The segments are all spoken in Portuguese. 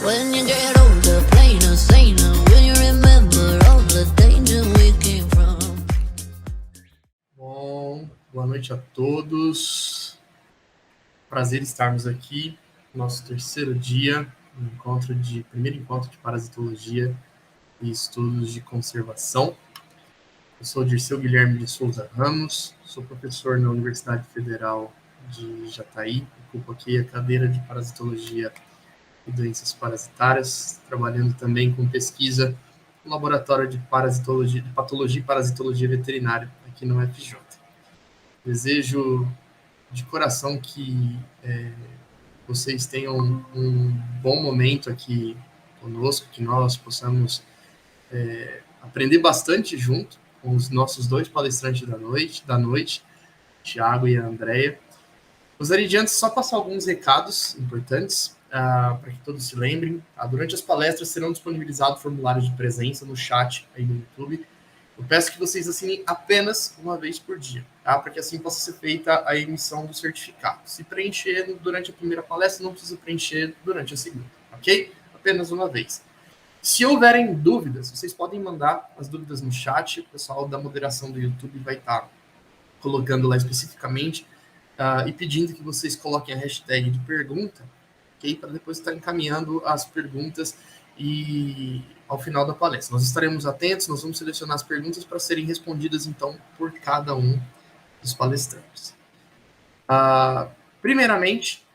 When you get older, plainer, saner, will you remember all the danger we came from? Bom, boa noite a todos. Prazer estarmos aqui no nosso terceiro dia, primeiro encontro de parasitologia e estudos de conservação. Eu sou Dirceu Guilherme de Souza Ramos, sou professor na Universidade Federal de Jataí, ocupo aqui a cadeira de parasitologia e doenças parasitárias, trabalhando também com pesquisa no laboratório de parasitologia, de patologia e parasitologia veterinária aqui no UFJ. Desejo de coração que vocês tenham um bom momento aqui conosco, que nós possamos aprender bastante junto com os nossos dois palestrantes da noite, Thiago e a Andrea. Gostaria de antes só passar alguns recados importantes para que todos se lembrem. Durante as palestras serão disponibilizados formulários de presença no chat aí no YouTube. Eu peço que vocês assinem apenas uma vez por dia, tá? Para que assim possa ser feita a emissão do certificado. Se preencher durante a primeira palestra, não precisa preencher durante a segunda, ok? Apenas uma vez. Se houverem dúvidas, vocês podem mandar as dúvidas no chat. O pessoal da moderação do YouTube vai estar colocando lá especificamente e pedindo que vocês coloquem a hashtag de pergunta, ok? Para depois estar encaminhando as perguntas e ao final da palestra. Nós estaremos atentos, nós vamos selecionar as perguntas para serem respondidas, então, por cada um dos palestrantes. Primeiramente,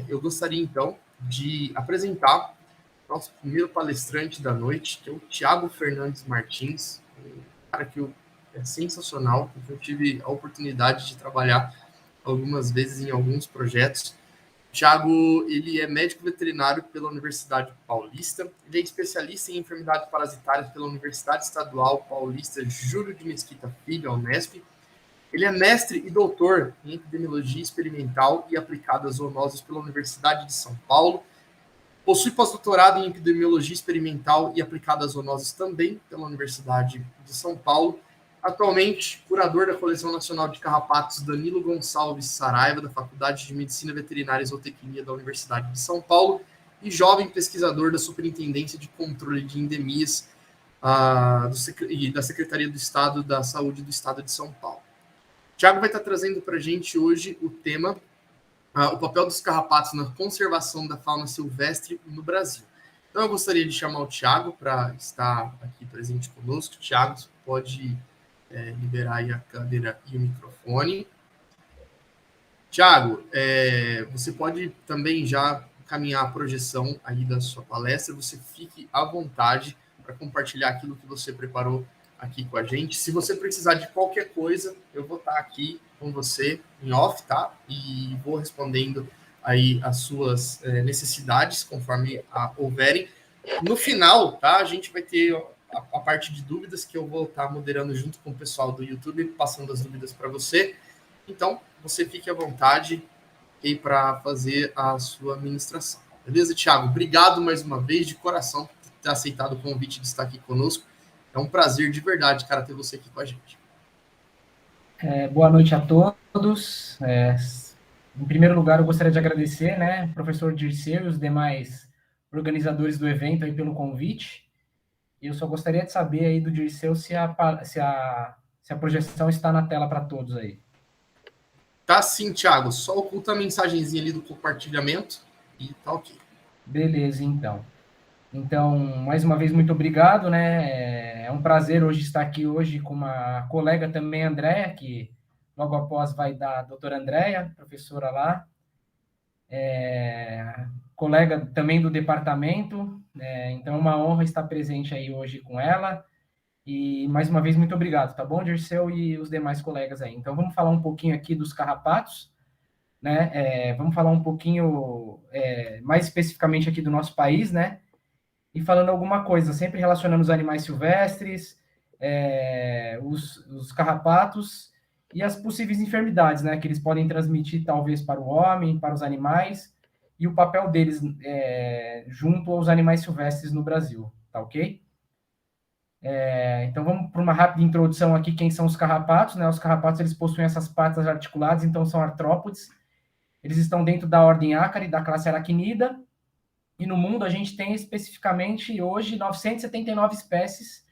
eu gostaria, então, de apresentar o nosso primeiro palestrante da noite, que é o Thiago Fernandes Martins, um cara que é sensacional, porque eu tive a oportunidade de trabalhar algumas vezes em alguns projetos. O Thiago, ele é médico veterinário pela Universidade Paulista, ele é especialista em enfermidades parasitárias pela Universidade Estadual Paulista Júlio de Mesquita Filho, a Unesp. Ele é mestre e doutor em epidemiologia experimental e aplicada a zoonoses pela Universidade de São Paulo. Possui pós-doutorado em epidemiologia experimental e aplicada a zoonoses também pela Universidade de São Paulo. Atualmente, curador da Coleção Nacional de Carrapatos Danilo Gonçalves Saraiva, da Faculdade de Medicina Veterinária e Zootecnia da Universidade de São Paulo, e jovem pesquisador da Superintendência de Controle de Endemias e da Secretaria do Estado da Saúde do Estado de São Paulo. O Thiago vai estar trazendo para a gente hoje o tema, o papel dos carrapatos na conservação da fauna silvestre no Brasil. Então, eu gostaria de chamar o Thiago para estar aqui presente conosco. Thiago, você pode liberar aí a câmera e o microfone. Thiago, você pode também já encaminhar a projeção aí da sua palestra. Você fique à vontade para compartilhar aquilo que você preparou aqui com a gente. Se você precisar de qualquer coisa, eu vou estar aqui com você em off, tá? E vou respondendo aí as suas necessidades conforme houverem. No final, tá? A gente vai ter a parte de dúvidas que eu vou estar moderando junto com o pessoal do YouTube, passando as dúvidas para você. Então, você fique à vontade para fazer a sua ministração. Beleza, Thiago? Obrigado mais uma vez, de coração, por ter aceitado o convite de estar aqui conosco. É um prazer de verdade, cara, ter você aqui com a gente. Boa noite a todos. Em primeiro lugar, eu gostaria de agradecer, professor Dirceu e os demais organizadores do evento aí pelo convite. E eu só gostaria de saber aí do Dirceu se a projeção está na tela para todos aí. Tá sim, Thiago. Só oculta a mensagenzinha ali do compartilhamento e tá ok. Beleza, então. Então, mais uma vez, muito obrigado, É um prazer hoje estar aqui hoje com uma colega também, Andrea, que logo após vai dar a doutora Andrea, professora lá, colega também do departamento, então é uma honra estar presente aí hoje com ela. E, mais uma vez, muito obrigado, tá bom, Dirceu e os demais colegas aí. Então, vamos falar um pouquinho aqui dos carrapatos, vamos falar um pouquinho mais especificamente aqui do nosso país, e falando alguma coisa, sempre relacionando os animais silvestres, os carrapatos e as possíveis enfermidades, que eles podem transmitir, talvez, para o homem, para os animais, e o papel deles junto aos animais silvestres no Brasil, tá ok? Então, vamos para uma rápida introdução aqui, quem são os carrapatos, Os carrapatos, eles possuem essas patas articuladas, então são artrópodes. Eles estão dentro da ordem Ácari, da classe Arachnida, E no mundo a gente tem especificamente hoje 979 espécies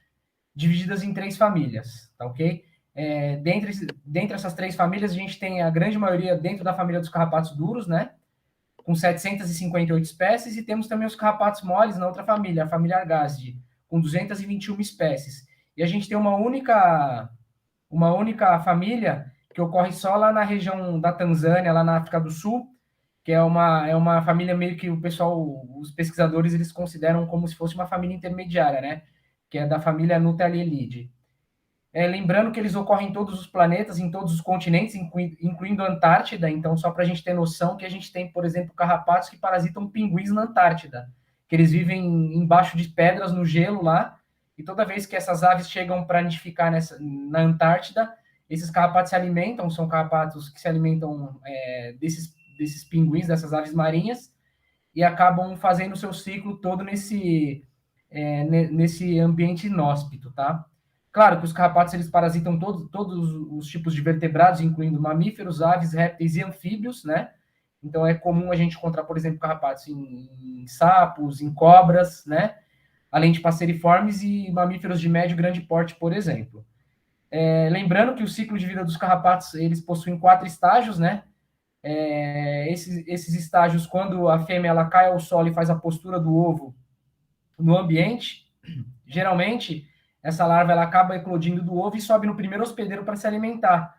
divididas em 3 famílias, tá ok? Dentre essas 3 famílias, a gente tem a grande maioria dentro da família dos carrapatos duros, né? Com 758 espécies, e temos também os carrapatos moles na outra família, a família Argazidae, com 221 espécies. E a gente tem uma única família que ocorre só lá na região da Tanzânia, lá na África do Sul, que é uma família meio que o pessoal, os pesquisadores, eles consideram como se fosse uma família intermediária, né? Que é da família Nutelliidae. Lembrando que eles ocorrem em todos os planetas, em todos os continentes, incluindo a Antártida. Então, só para a gente ter noção que a gente tem, por exemplo, carrapatos que parasitam pinguins na Antártida, que eles vivem embaixo de pedras no gelo lá, e toda vez que essas aves chegam para nidificar na Antártida, esses carrapatos se alimentam, são carrapatos que se alimentam desses pinguins, dessas aves marinhas, e acabam fazendo o seu ciclo todo nesse ambiente inóspito, tá? Claro que os carrapatos, eles parasitam todos os tipos de vertebrados, incluindo mamíferos, aves, répteis e anfíbios, né? Então, é comum a gente encontrar, por exemplo, carrapatos em sapos, em cobras, né? Além de passeriformes e mamíferos de médio e grande porte, por exemplo. Lembrando que o ciclo de vida dos carrapatos, eles possuem 4 estágios, né? Esses estágios, quando a fêmea ela cai ao solo e faz a postura do ovo no ambiente, geralmente essa larva ela acaba eclodindo do ovo e sobe no primeiro hospedeiro para se alimentar.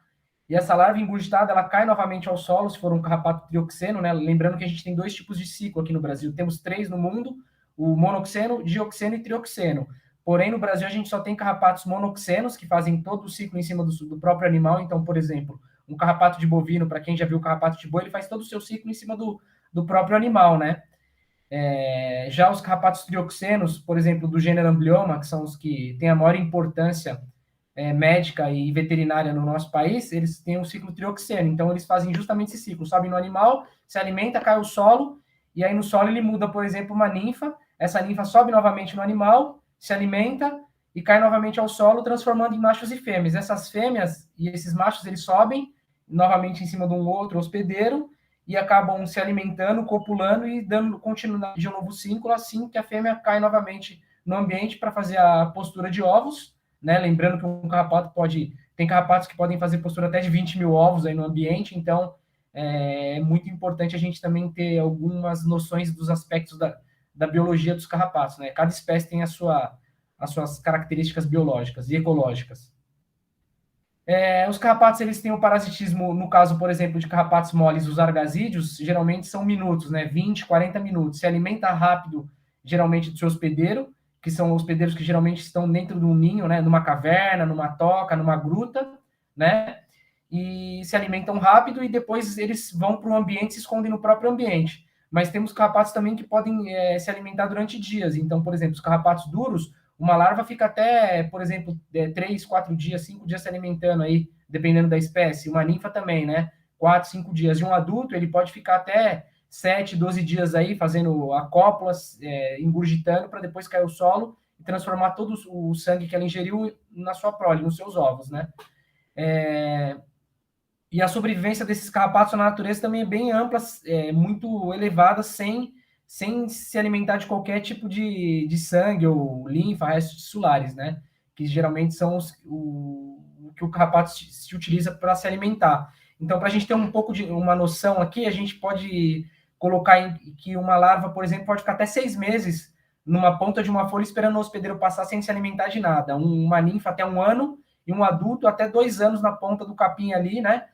E essa larva engurgitada, ela cai novamente ao solo, se for um carrapato trioxeno, né? Lembrando que a gente tem 2 tipos de ciclo aqui no Brasil. Temos 3 no mundo, o monoxeno, dioxeno e trioxeno. Porém, no Brasil, a gente só tem carrapatos monoxenos, que fazem todo o ciclo em cima do próprio animal. Então, por exemplo, um carrapato de bovino, para quem já viu o carrapato de boi, ele faz todo o seu ciclo em cima do próprio animal, né? Já os carrapatos trioxenos, por exemplo, do gênero Amblyomma, que são os que têm a maior importância médica e veterinária no nosso país, eles têm um ciclo trioxeno. Então, eles fazem justamente esse ciclo. Sobem no animal, se alimenta, cai ao solo, e aí no solo ele muda, por exemplo, uma ninfa. Essa ninfa sobe novamente no animal, se alimenta e cai novamente ao solo, transformando em machos e fêmeas. Essas fêmeas e esses machos, eles sobem novamente em cima de um outro hospedeiro e acabam se alimentando, copulando e dando continuidade de um novo ciclo, assim que a fêmea cai novamente no ambiente para fazer a postura de ovos, né? Lembrando que um carrapato tem carrapatos que podem fazer postura até de 20 mil ovos aí no ambiente, então é muito importante a gente também ter algumas noções dos aspectos da biologia dos carrapatos, né? Cada espécie tem as suas características biológicas e ecológicas. Os carrapatos, eles têm o parasitismo, no caso, por exemplo, de carrapatos moles, os argasídeos, geralmente são minutos, né? 20, 40 minutos. Se alimenta rápido, geralmente, do seu hospedeiro, que são hospedeiros que geralmente estão dentro de um ninho, né? Numa caverna, numa toca, numa gruta, né? E se alimentam rápido e depois eles vão para o ambiente e se escondem no próprio ambiente. Mas temos carrapatos também que podem se alimentar durante dias. Então, por exemplo, os carrapatos duros, uma larva fica até, por exemplo, 3, 4 dias, 5 dias se alimentando aí, dependendo da espécie. Uma ninfa também, né? 4, 5 dias. E um adulto, ele pode ficar até 7, 12 dias aí, fazendo a cópula, engurgitando, para depois cair ao solo e transformar todo o sangue que ela ingeriu na sua prole, nos seus ovos, né? E a sobrevivência desses carrapatos na natureza também é bem ampla, muito elevada, sem se alimentar de qualquer tipo de sangue ou linfa, restos tissulares, né? Que geralmente são o que o carrapato se utiliza para se alimentar. Então, para a gente ter um pouco de uma noção aqui, a gente pode colocar que uma larva, por exemplo, pode ficar até 6 meses numa ponta de uma folha esperando o hospedeiro passar sem se alimentar de nada. Uma ninfa até 1 ano e um adulto até 2 anos na ponta do capim ali, né?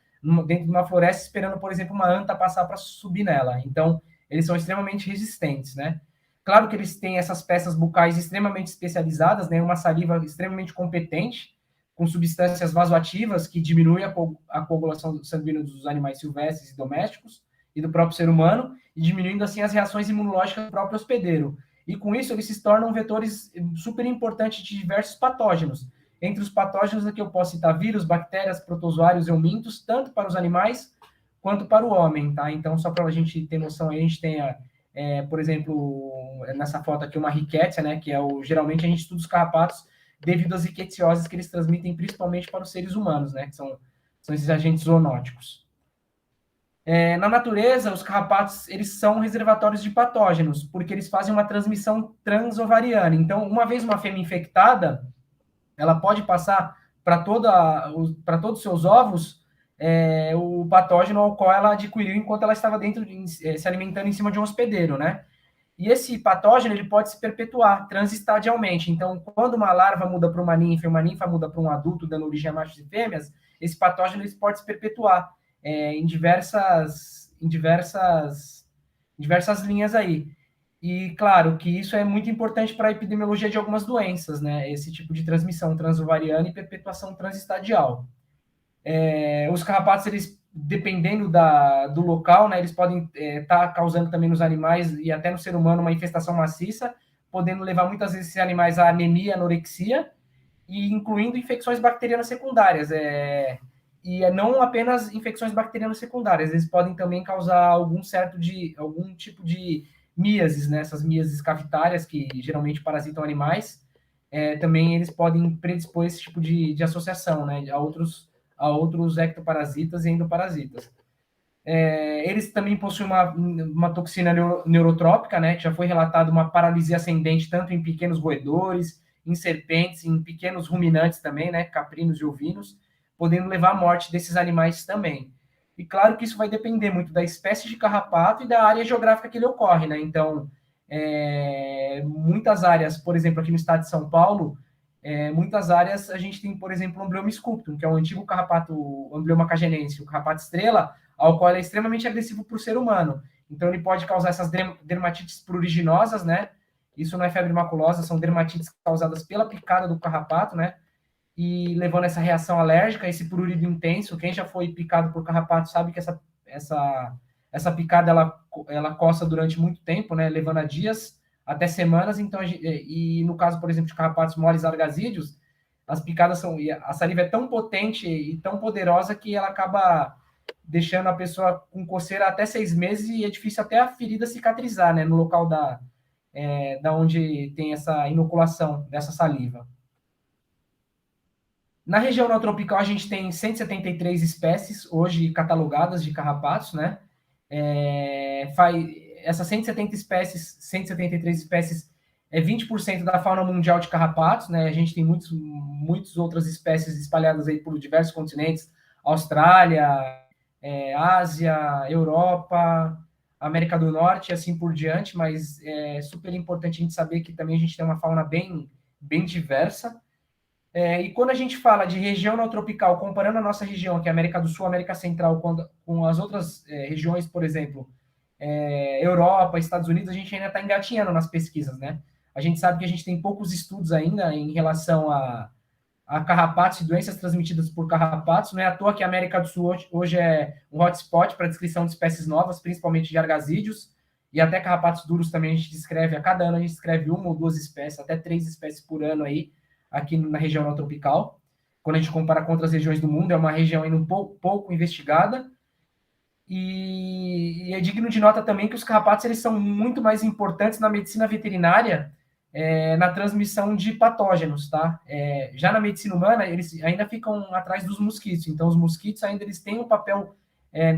Dentro de uma floresta, esperando, por exemplo, uma anta passar para subir nela. Então, eles são extremamente resistentes, né? Claro que eles têm essas peças bucais extremamente especializadas, né? Uma saliva extremamente competente, com substâncias vasoativas que diminuem a coagulação sanguínea dos animais silvestres e domésticos e do próprio ser humano, e diminuindo, assim, as reações imunológicas do próprio hospedeiro. E, com isso, eles se tornam vetores super importantes de diversos patógenos. Entre os patógenos aqui eu posso citar vírus, bactérias, protozoários e eumintos, tanto para os animais quanto para o homem, tá? Então, só para a gente ter noção, aí a gente tem, por exemplo, nessa foto aqui, uma rickettsia, né? Que geralmente a gente estuda os carrapatos devido às rickettsioses que eles transmitem principalmente para os seres humanos, né? Que são esses agentes zoonóticos. Na natureza, os carrapatos eles são reservatórios de patógenos, porque eles fazem uma transmissão transovariana. Então, uma vez uma fêmea infectada, ela pode passar para todos os seus ovos o patógeno ao qual ela adquiriu enquanto ela estava se alimentando em cima de um hospedeiro, né? E esse patógeno ele pode se perpetuar transestadialmente. Então, quando uma larva muda para uma ninfa muda para um adulto, dando origem a machos e fêmeas, esse patógeno ele pode se perpetuar em diversas linhas aí. E, claro, que isso é muito importante para a epidemiologia de algumas doenças, né? Esse tipo de transmissão transovariana e perpetuação transestadial. Os carrapatos, eles, dependendo do local, né, eles podem estar causando também nos animais e até no ser humano uma infestação maciça, podendo levar muitas vezes esses animais a anemia, anorexia, e incluindo infecções bacterianas secundárias. E não apenas infecções bacterianas secundárias, eles podem também causar algum tipo de míases, né? Essas míases cavitárias que geralmente parasitam animais, também eles podem predispor esse tipo de associação, né? A outros ectoparasitas e endoparasitas. Eles também possuem uma toxina neurotrópica, né? Que já foi relatado uma paralisia ascendente tanto em pequenos roedores, em serpentes, em pequenos ruminantes também, né? Caprinos e ovinos, podendo levar à morte desses animais também. E claro que isso vai depender muito da espécie de carrapato e da área geográfica que ele ocorre, né? Então, muitas áreas, por exemplo, aqui no estado de São Paulo, muitas áreas a gente tem, por exemplo, o Amblyomma sculptum, que é o antigo carrapato Amblyomma cagenense, o carrapato estrela, ao qual ele é extremamente agressivo para o ser humano. Então, ele pode causar essas dermatites pruriginosas, né? Isso não é febre maculosa, são dermatites causadas pela picada do carrapato, né? E levando essa reação alérgica, esse prurido intenso. Quem já foi picado por carrapato sabe que essa picada ela coça durante muito tempo, né? Levando a dias até semanas. Então, e no caso, por exemplo, de carrapatos moles argasídeos, as picadas a saliva é tão potente e tão poderosa que ela acaba deixando a pessoa com coceira até 6 meses e é difícil até a ferida cicatrizar, né? No local da onde tem essa inoculação dessa saliva. Na região neotropical, a gente tem 173 espécies hoje catalogadas de carrapatos, né? Essas 173 espécies é 20% da fauna mundial de carrapatos, né? A gente tem muitas outras espécies espalhadas aí por diversos continentes, Austrália, Ásia, Europa, América do Norte e assim por diante, mas é super importante a gente saber que também a gente tem uma fauna bem, bem diversa. E quando a gente fala de região neotropical, comparando a nossa região, que é a América do Sul, América Central, com as outras regiões, por exemplo, Europa, Estados Unidos, a gente ainda está engatinhando nas pesquisas, né? A gente sabe que a gente tem poucos estudos ainda em relação a carrapatos e doenças transmitidas por carrapatos. Não é à toa que a América do Sul hoje é um hotspot para a descrição de espécies novas, principalmente de argasídeos, e até carrapatos duros também a gente descreve, a cada ano a gente descreve 1 ou 2 espécies, até 3 espécies por ano aí, aqui na região neotropical. Quando a gente compara com outras regiões do mundo, é uma região ainda pouco investigada. E é digno de nota também que os carrapatos eles são muito mais importantes na medicina veterinária, na transmissão de patógenos, tá? Já na medicina humana, eles ainda ficam atrás dos mosquitos. Então, os mosquitos ainda eles têm um papel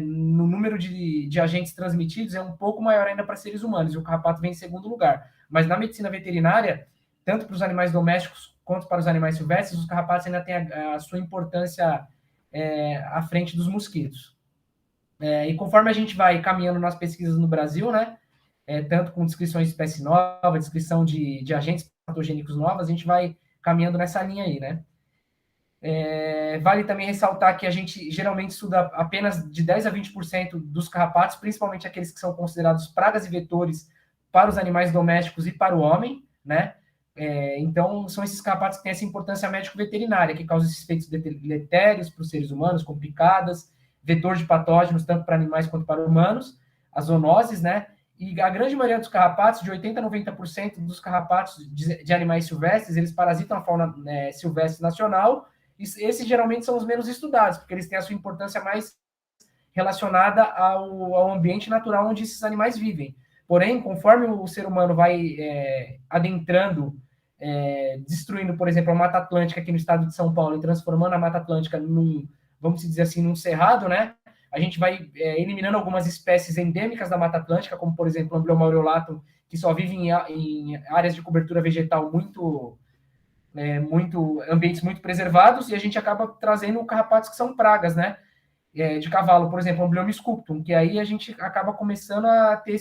no número de agentes transmitidos, é um pouco maior ainda para seres humanos, e o carrapato vem em segundo lugar. Mas na medicina veterinária, tanto para os animais domésticos quanto para os animais silvestres, os carrapatos ainda têm a sua importância à frente dos mosquitos. E conforme a gente vai caminhando nas pesquisas no Brasil, né, tanto com descrições de espécie nova, descrição de agentes patogênicos novos, a gente vai caminhando nessa linha aí, né. Vale também ressaltar que a gente geralmente estuda apenas de 10 a 20% dos carrapatos, principalmente aqueles que são considerados pragas e vetores para os animais domésticos e para o homem, né. Então, são esses carrapatos que têm essa importância médico-veterinária, que causam esses efeitos deletérios para os seres humanos, como picadas, vetor de patógenos, tanto para animais quanto para humanos, as zoonoses, né? E a grande maioria dos carrapatos, de 80% a 90% dos carrapatos de animais silvestres, eles parasitam a fauna silvestre nacional, e esses geralmente são os menos estudados, porque eles têm a sua importância mais relacionada ao ambiente natural onde esses animais vivem. Porém, conforme o ser humano vai adentrando, destruindo, por exemplo, a Mata Atlântica aqui no estado de São Paulo e transformando a Mata Atlântica vamos dizer assim, num cerrado, né? a gente vai eliminando algumas espécies endêmicas da Mata Atlântica, como, por exemplo, o Amblioma aureolatum, que só vive em áreas de cobertura vegetal ambientes muito preservados, e a gente acaba trazendo carrapatos que são pragas, né? De cavalo, por exemplo, o Amblyomma sculptum, que aí a gente acaba começando a ter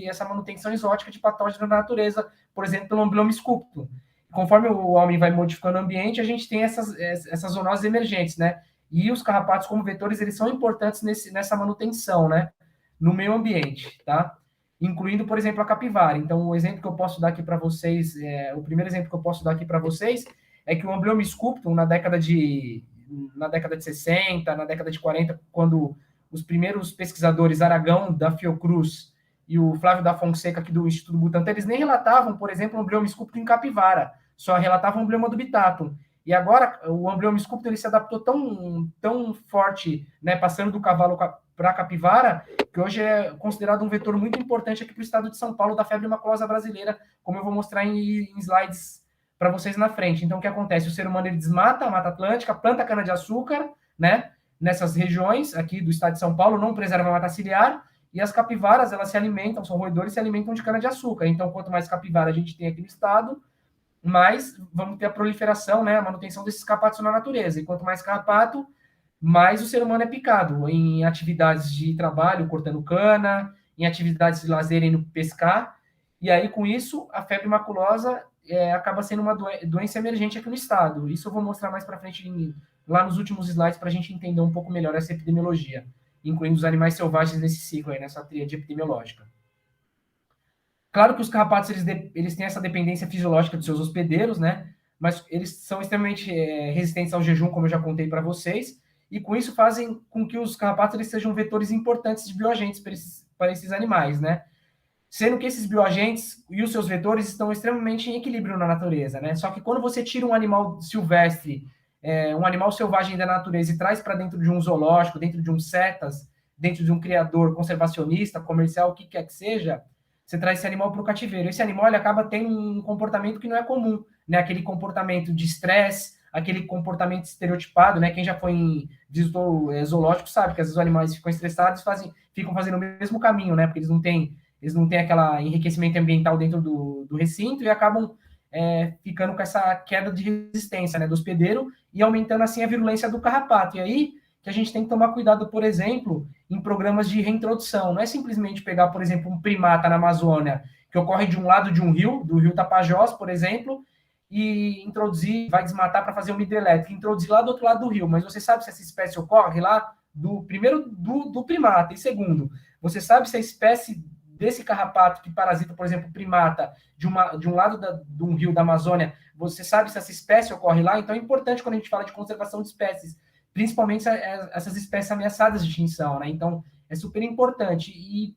essa manutenção exótica de patógenos na natureza, por exemplo, pelo Amblyomma sculptum. Conforme o homem vai modificando o ambiente, a gente tem essas zoonoses emergentes, né? E os carrapatos como vetores, eles são importantes nessa manutenção, né? No meio ambiente, tá? Incluindo, por exemplo, a capivara. Então, o exemplo que eu posso dar aqui para vocês, o primeiro exemplo que eu posso dar aqui para vocês é que o Amblyomma sculptum, na década de 60, na década de 40, quando os primeiros pesquisadores, Aragão, da Fiocruz, e o Flávio da Fonseca, aqui do Instituto Butantan, eles nem relatavam, por exemplo, o Amblyomma sculptum em capivara, só relatavam o Amblyomma dubitatum. E agora, o Amblyomma sculptum ele se adaptou tão forte, né, passando do cavalo para a capivara, que hoje é considerado um vetor muito importante aqui para o estado de São Paulo da febre maculosa brasileira, como eu vou mostrar em slides para vocês na frente. Então, o que acontece? O ser humano ele desmata a Mata Atlântica, planta cana-de-açúcar, né, nessas regiões aqui do estado de São Paulo, não preserva a mata ciliar, e as capivaras, elas se alimentam, são roedores, se alimentam de cana-de-açúcar. Então, quanto mais capivara a gente tem aqui no estado, mais vamos ter a proliferação, né, a manutenção desses carrapatos na natureza. E quanto mais carrapato, mais o ser humano é picado em atividades de trabalho, cortando cana, em atividades de lazer, indo pescar. E aí, com isso, a febre maculosa acaba sendo uma doença emergente aqui no estado. Isso eu vou mostrar mais para frente, lá nos últimos slides, para a gente entender um pouco melhor essa epidemiologia, incluindo os animais selvagens nesse ciclo, aí, nessa tríade epidemiológica. Claro que os carrapatos eles têm essa dependência fisiológica dos seus hospedeiros, né? Mas eles são extremamente resistentes ao jejum, como eu já contei para vocês, e com isso fazem com que os carrapatos eles sejam vetores importantes de bioagentes para esses animais, né? Sendo que esses bioagentes e os seus vetores estão extremamente em equilíbrio na natureza, né? Só que quando você tira um animal silvestre, um animal selvagem da natureza e traz para dentro de um zoológico, dentro de um CETAS, dentro de um criador conservacionista, comercial, o que quer que seja, você traz esse animal para o cativeiro. Esse animal ele acaba tendo um comportamento que não é comum, né? Aquele comportamento de estresse, aquele comportamento estereotipado, né? Quem já visitou zoológico sabe que às vezes os animais ficam estressados e ficam fazendo o mesmo caminho, né? Porque eles não têm aquele enriquecimento ambiental dentro do recinto e acabam ficando com essa queda de resistência, né, do hospedeiro e aumentando assim a virulência do carrapato. E aí que a gente tem que tomar cuidado, por exemplo, em programas de reintrodução. Não é simplesmente pegar, por exemplo, um primata na Amazônia que ocorre de um lado de um rio, do rio Tapajós, por exemplo, e introduzir, vai desmatar para fazer uma hidrelétrica, introduzir lá do outro lado do rio. Mas você sabe se essa espécie ocorre lá do primata, e segundo, você sabe se a espécie desse carrapato que parasita, por exemplo, primata, de um lado de um rio da Amazônia, você sabe se essa espécie ocorre lá? Então é importante quando a gente fala de conservação de espécies, principalmente essas espécies ameaçadas de extinção, né? Então é super importante. E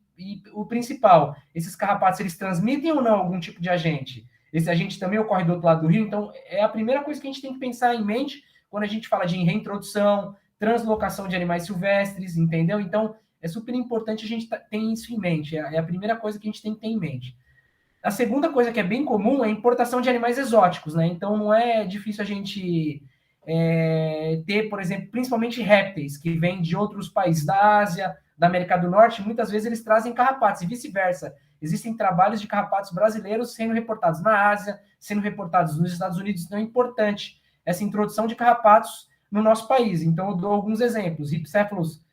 o principal, esses carrapatos, eles transmitem ou não algum tipo de agente? Esse agente também ocorre do outro lado do rio? Então é a primeira coisa que a gente tem que pensar em mente quando a gente fala de reintrodução, translocação de animais silvestres, entendeu? Então é super importante a gente ter isso em mente. É a primeira coisa que a gente tem que ter em mente. A segunda coisa que é bem comum é a importação de animais exóticos, né? Então não é difícil a gente ter, por exemplo, principalmente répteis que vêm de outros países da Ásia, da América do Norte. Muitas vezes eles trazem carrapatos e vice-versa. Existem trabalhos de carrapatos brasileiros sendo reportados na Ásia, sendo reportados nos Estados Unidos. Então é importante essa introdução de carrapatos no nosso país. Então eu dou alguns exemplos. Ripcephalus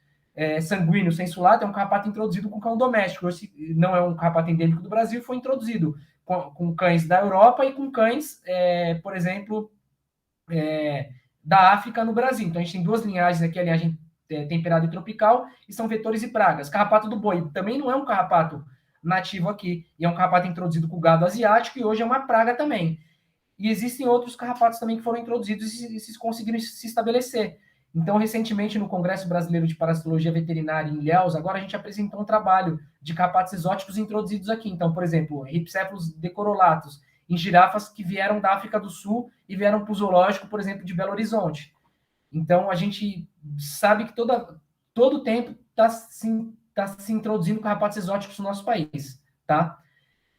sanguíneo sensulato é um carrapato introduzido com cão doméstico. Esse não é um carrapato endêmico do Brasil, foi introduzido com cães da Europa e com cães, por exemplo, da África no Brasil. Então a gente tem duas linhagens aqui, a linhagem temperada e tropical, e são vetores e pragas. Carrapato do boi também não é um carrapato nativo aqui, e é um carrapato introduzido com o gado asiático, e hoje é uma praga também. E existem outros carrapatos também que foram introduzidos e conseguiram se estabelecer. Então, recentemente, no Congresso Brasileiro de Parasitologia Veterinária, em Ilhéus, agora a gente apresentou um trabalho de carrapatos exóticos introduzidos aqui. Então, por exemplo, Ripcephalus decorolatus, em girafas que vieram da África do Sul e vieram para o zoológico, por exemplo, de Belo Horizonte. Então, a gente sabe que todo tempo está se introduzindo carrapatos exóticos no nosso país, tá?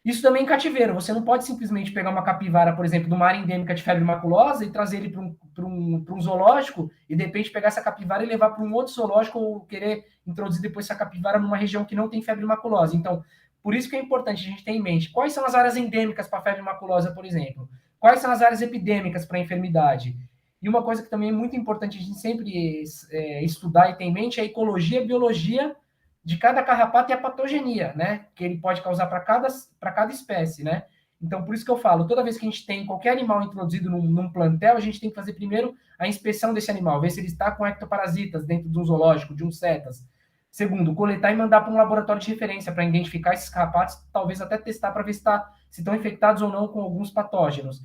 Isso também em cativeiro. Você não pode simplesmente pegar uma capivara, por exemplo, de uma área endêmica de febre maculosa e trazer ele para um zoológico e, de repente, pegar essa capivara e levar para um outro zoológico ou querer introduzir depois essa capivara numa região que não tem febre maculosa. Então, por isso que é importante a gente ter em mente quais são as áreas endêmicas para febre maculosa, por exemplo. Quais são as áreas epidêmicas para a enfermidade. E uma coisa que também é muito importante a gente sempre estudar e ter em mente é a ecologia e a biologia de cada carrapato e a patogenia, né? Que ele pode causar para cada espécie, né? Então, por isso que eu falo, toda vez que a gente tem qualquer animal introduzido num plantel, a gente tem que fazer primeiro a inspeção desse animal, ver se ele está com ectoparasitas dentro de um zoológico, de um cetas. Segundo, coletar e mandar para um laboratório de referência para identificar esses carrapatos, talvez até testar para ver se estão infectados ou não com alguns patógenos.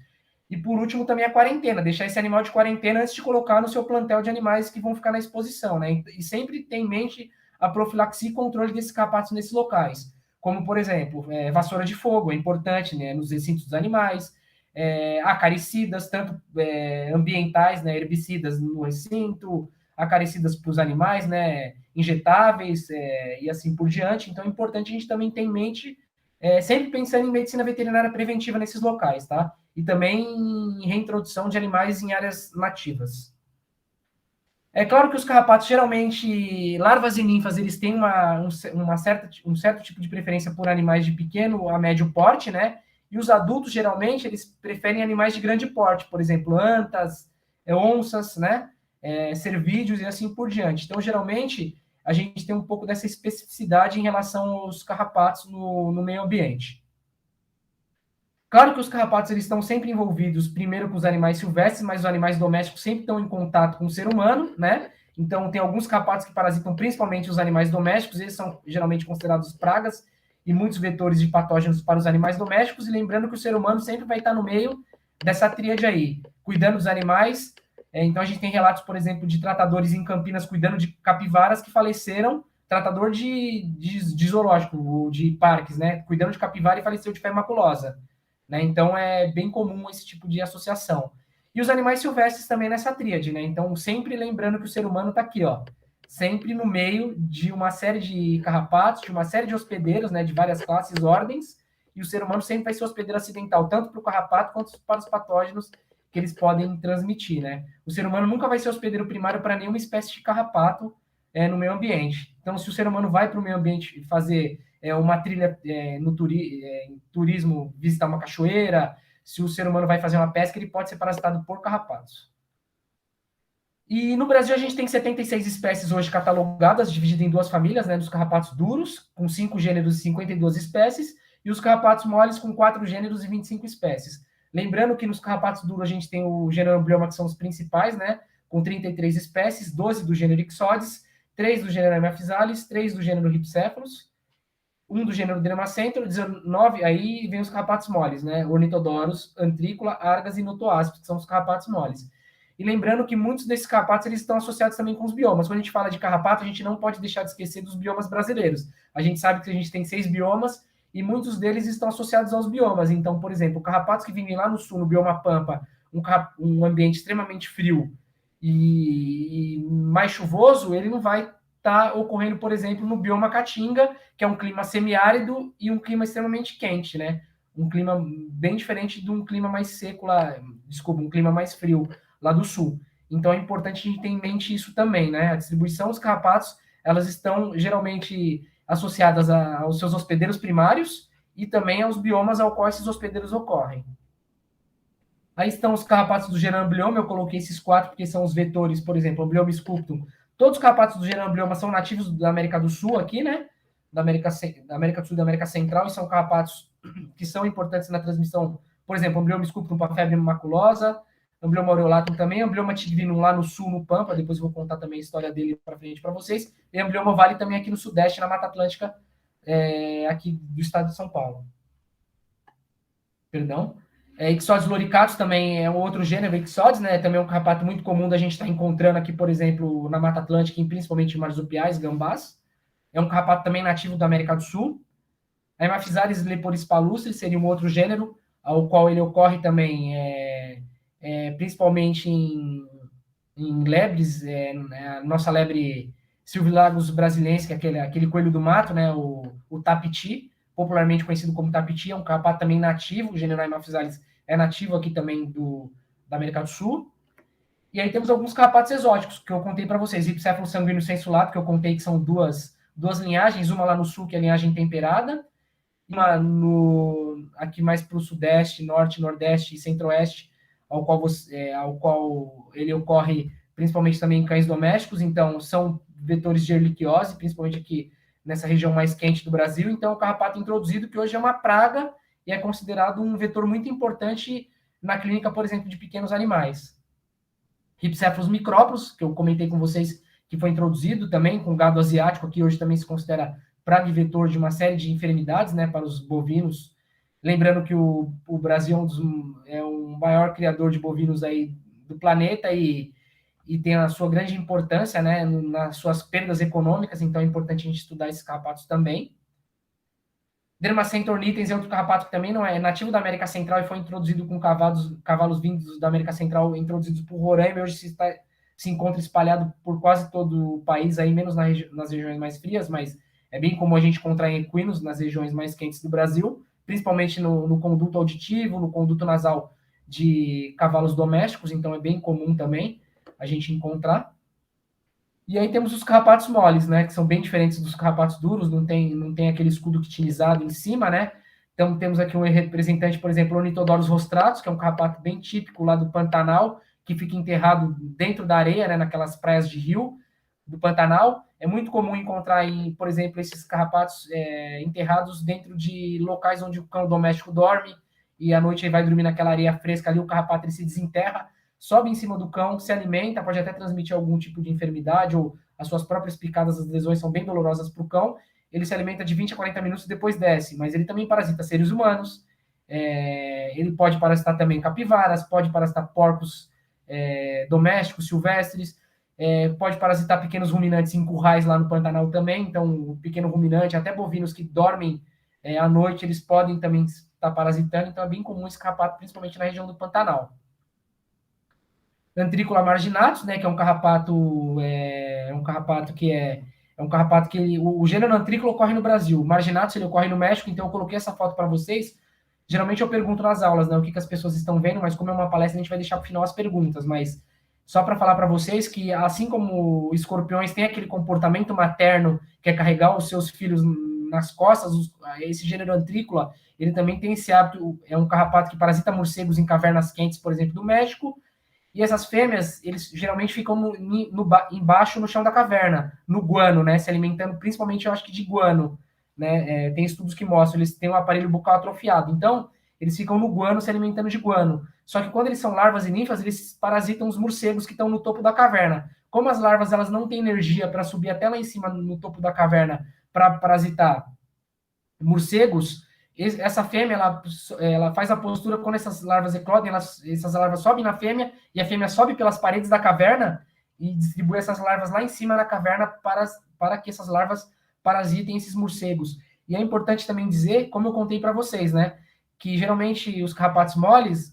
E por último, também a quarentena, deixar esse animal de quarentena antes de colocar no seu plantel de animais que vão ficar na exposição, né? E sempre ter em mente a profilaxia e controle desses carrapatos nesses locais. Como, por exemplo, vassoura de fogo, é importante, né, nos recintos dos animais, acaricidas, tanto ambientais, né, herbicidas no recinto, acaricidas para os animais, né, injetáveis e assim por diante. Então é importante a gente também ter em mente, sempre pensando em medicina veterinária preventiva nesses locais, tá? E também em reintrodução de animais em áreas nativas. É claro que os carrapatos, geralmente, larvas e ninfas, eles têm um certo tipo de preferência por animais de pequeno a médio porte, né? E os adultos, geralmente, eles preferem animais de grande porte, por exemplo, antas, onças, né? Cervídeos e assim por diante. Então, geralmente, a gente tem um pouco dessa especificidade em relação aos carrapatos no meio ambiente. Claro que os carrapatos eles estão sempre envolvidos, primeiro com os animais silvestres, mas os animais domésticos sempre estão em contato com o ser humano, né? Então, tem alguns carrapatos que parasitam principalmente os animais domésticos, eles são geralmente considerados pragas e muitos vetores de patógenos para os animais domésticos, e lembrando que o ser humano sempre vai estar no meio dessa tríade aí, cuidando dos animais. Então, a gente tem relatos, por exemplo, de tratadores em Campinas cuidando de capivaras que faleceram, tratador de zoológico, de parques, né? Cuidando de capivara e faleceu de febre maculosa. Né? Então, é bem comum esse tipo de associação. E os animais silvestres também nessa tríade, né? Então, sempre lembrando que o ser humano está aqui, ó, sempre no meio de uma série de carrapatos, de uma série de hospedeiros, né, de várias classes, ordens, e o ser humano sempre vai ser hospedeiro acidental, tanto para o carrapato quanto para os patógenos que eles podem transmitir, né? O ser humano nunca vai ser hospedeiro primário para nenhuma espécie de carrapato no meio ambiente. Então, se o ser humano vai para o meio ambiente fazer uma trilha no turismo, visitar uma cachoeira, se o ser humano vai fazer uma pesca, ele pode ser parasitado por carrapatos. E no Brasil a gente tem 76 espécies hoje catalogadas, divididas em duas famílias, né, dos carrapatos duros, com 5 gêneros e 52 espécies, e os carrapatos moles com 4 gêneros e 25 espécies. Lembrando que nos carrapatos duros a gente tem o gênero Amblyomma, que são os principais, né, com 33 espécies, 12 do gênero Ixodes, 3 do gênero Hemaphysalis, 3 do gênero Rhipicephalus, 1 do gênero Dermacentro, 19, aí vem os carrapatos moles, né? Ornitodorus, Antrícola, Argas e Notoaspis, que são os carrapatos moles. E lembrando que muitos desses carrapatos eles estão associados também com os biomas. Quando a gente fala de carrapato, a gente não pode deixar de esquecer dos biomas brasileiros. A gente sabe que a gente tem 6 biomas e muitos deles estão associados aos biomas. Então, por exemplo, carrapatos que vivem lá no sul, no bioma Pampa, um ambiente extremamente frio e mais chuvoso, ele não vai está ocorrendo, por exemplo, no bioma Caatinga, que é um clima semiárido e um clima extremamente quente, né? Um clima bem diferente de um clima mais seco lá, um clima mais frio lá do sul. Então é importante a gente ter em mente isso também, né? A distribuição dos carrapatos, elas estão geralmente associadas aos seus hospedeiros primários e também aos biomas ao qual esses hospedeiros ocorrem. Aí estão os carrapatos do gênero Amblyomma, eu coloquei esses 4 porque são os vetores, por exemplo, Amblyomma sculptum. Todos os carrapatos do gênero Amblyomma são nativos da América do Sul aqui, né? Da América do Sul e da América Central, e são carrapatos que são importantes na transmissão, por exemplo, Amblyomma sculptum para febre maculosa, Amblyomma aureolatum também, Amblyomma tigrinum lá no sul, no Pampa, depois eu vou contar também a história dele para frente para vocês, e Amblyomma vale também aqui no Sudeste, na Mata Atlântica, aqui do estado de São Paulo. Perdão. Ixodes loricatus também é um outro gênero, Ixodes, né? Também é um carrapato muito comum da gente estar encontrando aqui, por exemplo, na Mata Atlântica, e principalmente em marsupiais, gambás. É um carrapato também nativo da América do Sul. A Hemaphysalis leporis palustris seria um outro gênero, ao qual ele ocorre também, principalmente em lebres, a nossa lebre Silvilagos brasilense, que é aquele coelho do mato, né? O tapiti, popularmente conhecido como tapiti, é um carrapato também nativo, o gênero Haemaphysalis é nativo aqui também da América do Sul. E aí temos alguns carrapatos exóticos, que eu contei para vocês, Ripséfalo sanguíneo sensulato, que eu contei que são duas linhagens, uma lá no sul, que é a linhagem temperada, uma aqui mais para o sudeste, norte, nordeste e centro-oeste, ao qual ele ocorre principalmente também em cães domésticos, então são vetores de erliquiose, principalmente aqui nessa região mais quente do Brasil. Então, o carrapato introduzido, que hoje é uma praga e é considerado um vetor muito importante na clínica, por exemplo, de pequenos animais. Ripséfalos micrópolos, que eu comentei com vocês, que foi introduzido também com gado asiático, que hoje também se considera praga e vetor de uma série de enfermidades, né, para os bovinos. Lembrando que o Brasil é um maior criador de bovinos aí do planeta e tem a sua grande importância, né, nas suas perdas econômicas, então é importante a gente estudar esses carrapatos também. Dermacenta ornitens é outro carrapato que também não é nativo da América Central e foi introduzido com cavalos vindos da América Central, introduzidos por Roraima, e hoje se encontra espalhado por quase todo o país, aí menos nas regiões mais frias, mas é bem comum a gente encontrar em equinos nas regiões mais quentes do Brasil, principalmente no conduto auditivo, no conduto nasal de cavalos domésticos, então é bem comum também a gente encontrar. E aí temos os carrapatos moles, né, que são bem diferentes dos carrapatos duros, não tem aquele escudo quitinizado em cima, né? Então temos aqui um representante, por exemplo, Ornitodorus rostratus, que é um carrapato bem típico lá do Pantanal, que fica enterrado dentro da areia, né, naquelas praias de rio do Pantanal. É muito comum encontrar, por exemplo, esses carrapatos enterrados dentro de locais onde o cão doméstico dorme, e à noite ele vai dormir naquela areia fresca ali, o carrapato ele se desenterra, sobe em cima do cão, se alimenta, pode até transmitir algum tipo de enfermidade, ou as suas próprias picadas, as lesões são bem dolorosas para o cão. Ele se alimenta de 20 a 40 minutos e depois desce, mas ele também parasita seres humanos, ele pode parasitar também capivaras, pode parasitar porcos domésticos, silvestres, pode parasitar pequenos ruminantes em currais lá no Pantanal também, então o pequeno ruminante, até bovinos que dormem à noite, eles podem também estar parasitando, então é bem comum esse carrapato, principalmente na região do Pantanal. Antrícola marginatus, né, que é um carrapato que o gênero Antrícola ocorre no Brasil, o marginatus ele ocorre no México, então eu coloquei essa foto para vocês. Geralmente eu pergunto nas aulas, né, o que as pessoas estão vendo, mas como é uma palestra a gente vai deixar para o final as perguntas, mas só para falar para vocês que assim como escorpiões têm aquele comportamento materno que é carregar os seus filhos nas costas, esse gênero Antrícola, ele também tem esse hábito, é um carrapato que parasita morcegos em cavernas quentes, por exemplo, do México. E essas fêmeas, eles geralmente ficam embaixo no chão da caverna, no guano, né? Se alimentando principalmente, eu acho que de guano, né? Tem estudos que mostram, eles têm um aparelho bucal atrofiado. Então, eles ficam no guano se alimentando de guano. Só que quando eles são larvas e ninfas, eles parasitam os morcegos que estão no topo da caverna. Como as larvas elas não têm energia para subir até lá em cima, no topo da caverna, para parasitar morcegos, essa fêmea ela faz a postura quando essas larvas eclodem, essas larvas sobem na fêmea e a fêmea sobe pelas paredes da caverna e distribui essas larvas lá em cima da caverna para que essas larvas parasitem esses morcegos. E é importante também dizer, como eu contei para vocês, né, que geralmente os carrapatos moles,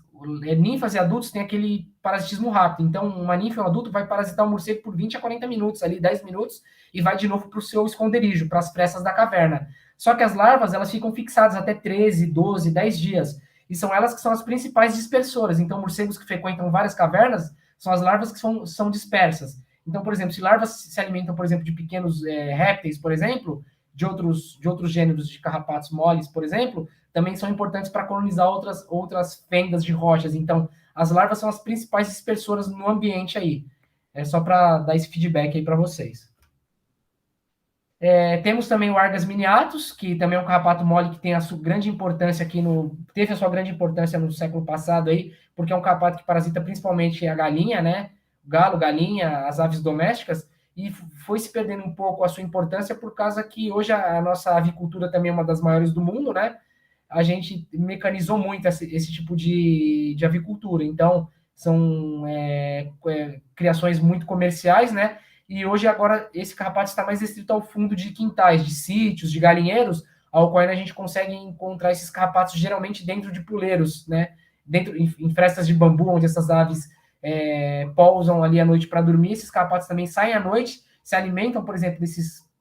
ninfas e adultos têm aquele parasitismo rápido. Então, uma ninfa e um adulto vai parasitar o morcego por 20 a 40 minutos, ali 10 minutos, e vai de novo para o seu esconderijo, para as pressas da caverna. Só que as larvas, elas ficam fixadas até 13, 12, 10 dias. E são elas que são as principais dispersoras. Então, morcegos que frequentam várias cavernas são as larvas que são dispersas. Então, por exemplo, se larvas se alimentam, por exemplo, de pequenos répteis, por exemplo, de outros gêneros de carrapatos moles, por exemplo, também são importantes para colonizar outras fendas de rochas. Então, as larvas são as principais dispersoras no ambiente aí. É só para dar esse feedback aí para vocês. Temos também o Argas miniatus, que também é um carrapato mole que tem a sua grande importância teve a sua grande importância no século passado aí, porque é um carrapato que parasita principalmente a galinha, né? Galo, galinha, as aves domésticas, e foi se perdendo um pouco a sua importância por causa que hoje a nossa avicultura também é uma das maiores do mundo, né? A gente mecanizou muito esse tipo de avicultura, então são criações muito comerciais, né? E hoje, agora, esse carrapato está mais restrito ao fundo de quintais, de sítios, de galinheiros, ao qual a gente consegue encontrar esses carrapatos geralmente dentro de puleiros, né? Em frestas de bambu, onde essas aves pousam ali à noite para dormir. Esses carrapatos também saem à noite, se alimentam, por exemplo,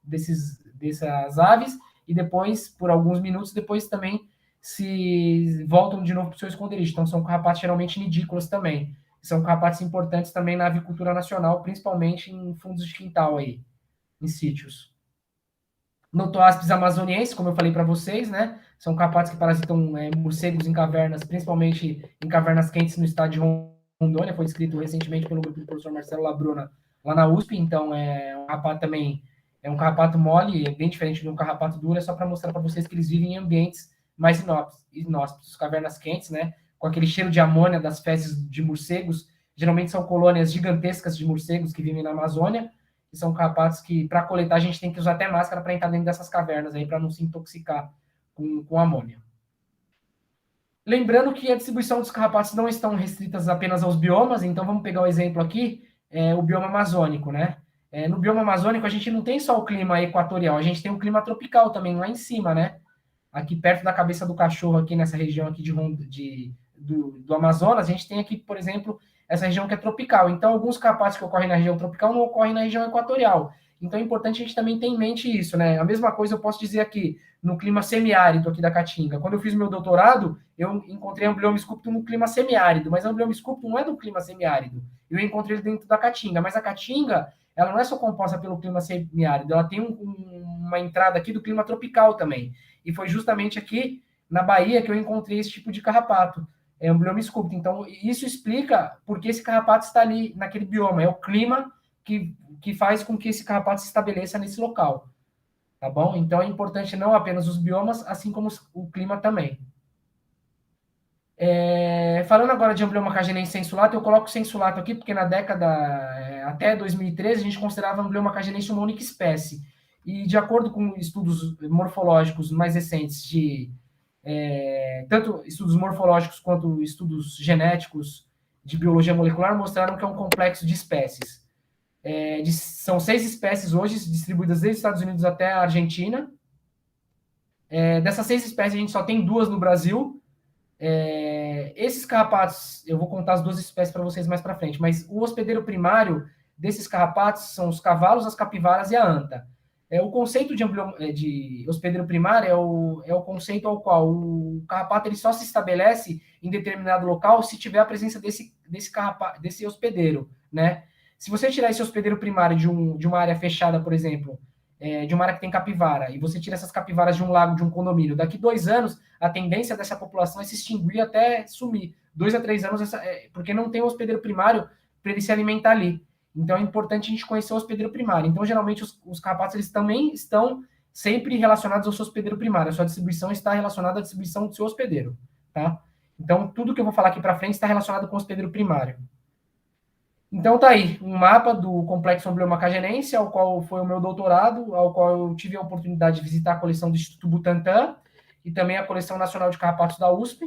dessas aves, e depois, por alguns minutos, depois também se voltam de novo para o seu esconderijo. Então, são carrapatos geralmente nidícolas também. São carrapatos importantes também na avicultura nacional, principalmente em fundos de quintal aí, em sítios. Notoaspis amazoniensis, como eu falei para vocês, né? São carrapatos que parasitam morcegos em cavernas, principalmente em cavernas quentes no estado de Rondônia. Foi descrito recentemente pelo grupo do professor Marcelo Labruna lá na USP. Então, é um carrapato também, é um carrapato mole, é bem diferente de um carrapato duro. É só para mostrar para vocês que eles vivem em ambientes mais inóspitos, cavernas quentes, né? Com aquele cheiro de amônia das fezes de morcegos. Geralmente são colônias gigantescas de morcegos que vivem na Amazônia. Que são carrapatos que, para coletar, a gente tem que usar até máscara para entrar dentro dessas cavernas aí, para não se intoxicar com amônia. Lembrando que a distribuição dos carrapatos não estão restritas apenas aos biomas, então vamos pegar o exemplo aqui, o bioma amazônico, né? No bioma amazônico, a gente não tem só o clima equatorial, a gente tem um clima tropical também lá em cima, né? Aqui perto da cabeça do cachorro, aqui nessa região aqui do Amazonas, a gente tem aqui, por exemplo, essa região que é tropical. Então, alguns carrapatos que ocorrem na região tropical não ocorrem na região equatorial. Então, é importante a gente também ter em mente isso, né? A mesma coisa eu posso dizer aqui, no clima semiárido aqui da Caatinga. Quando eu fiz meu doutorado, eu encontrei um Amblyomys sculptum no clima semiárido, mas o Amblyomys sculptum não é do clima semiárido. Eu encontrei ele dentro da Caatinga, mas a Caatinga, ela não é só composta pelo clima semiárido, ela tem uma entrada aqui do clima tropical também. E foi justamente aqui na Bahia que eu encontrei esse tipo de carrapato. É um Amblyomys sculptum. Então, isso explica por que esse carrapato está ali naquele bioma. É o clima que faz com que esse carrapato se estabeleça nesse local. Tá bom? Então, é importante não apenas os biomas, assim como o clima também. Falando agora de Amblyoma cagenense sensulato, eu coloco o sensulato aqui, porque na década até 2013, a gente considerava Amblyoma cagenense uma única espécie. E, de acordo com estudos morfológicos mais recentes tanto estudos morfológicos quanto estudos genéticos de biologia molecular mostraram que é um complexo de espécies. São 6 espécies hoje distribuídas desde os Estados Unidos até a Argentina. Dessas 6 espécies, a gente só tem 2 no Brasil. Esses carrapatos, eu vou contar as 2 espécies para vocês mais para frente, mas o hospedeiro primário desses carrapatos são os cavalos, as capivaras e a anta. O conceito de hospedeiro primário é o conceito ao qual o carrapato ele só se estabelece em determinado local se tiver a presença desse hospedeiro, né? Se você tirar esse hospedeiro primário de uma área fechada, por exemplo, de uma área que tem capivara, e você tira essas capivaras de um lago, de um condomínio, daqui 2 anos, a tendência dessa população é se extinguir até sumir. 2 a 3 anos, porque não tem um hospedeiro primário para ele se alimentar ali. Então, é importante a gente conhecer o hospedeiro primário. Então, geralmente, os carrapatos eles também estão sempre relacionados ao seu hospedeiro primário. A sua distribuição está relacionada à distribuição do seu hospedeiro, tá? Então, tudo que eu vou falar aqui para frente está relacionado com o hospedeiro primário. Então, tá aí, um mapa do complexo Amblyoma cagenense, ao qual foi o meu doutorado, ao qual eu tive a oportunidade de visitar a coleção do Instituto Butantan e também a coleção nacional de carrapatos da USP,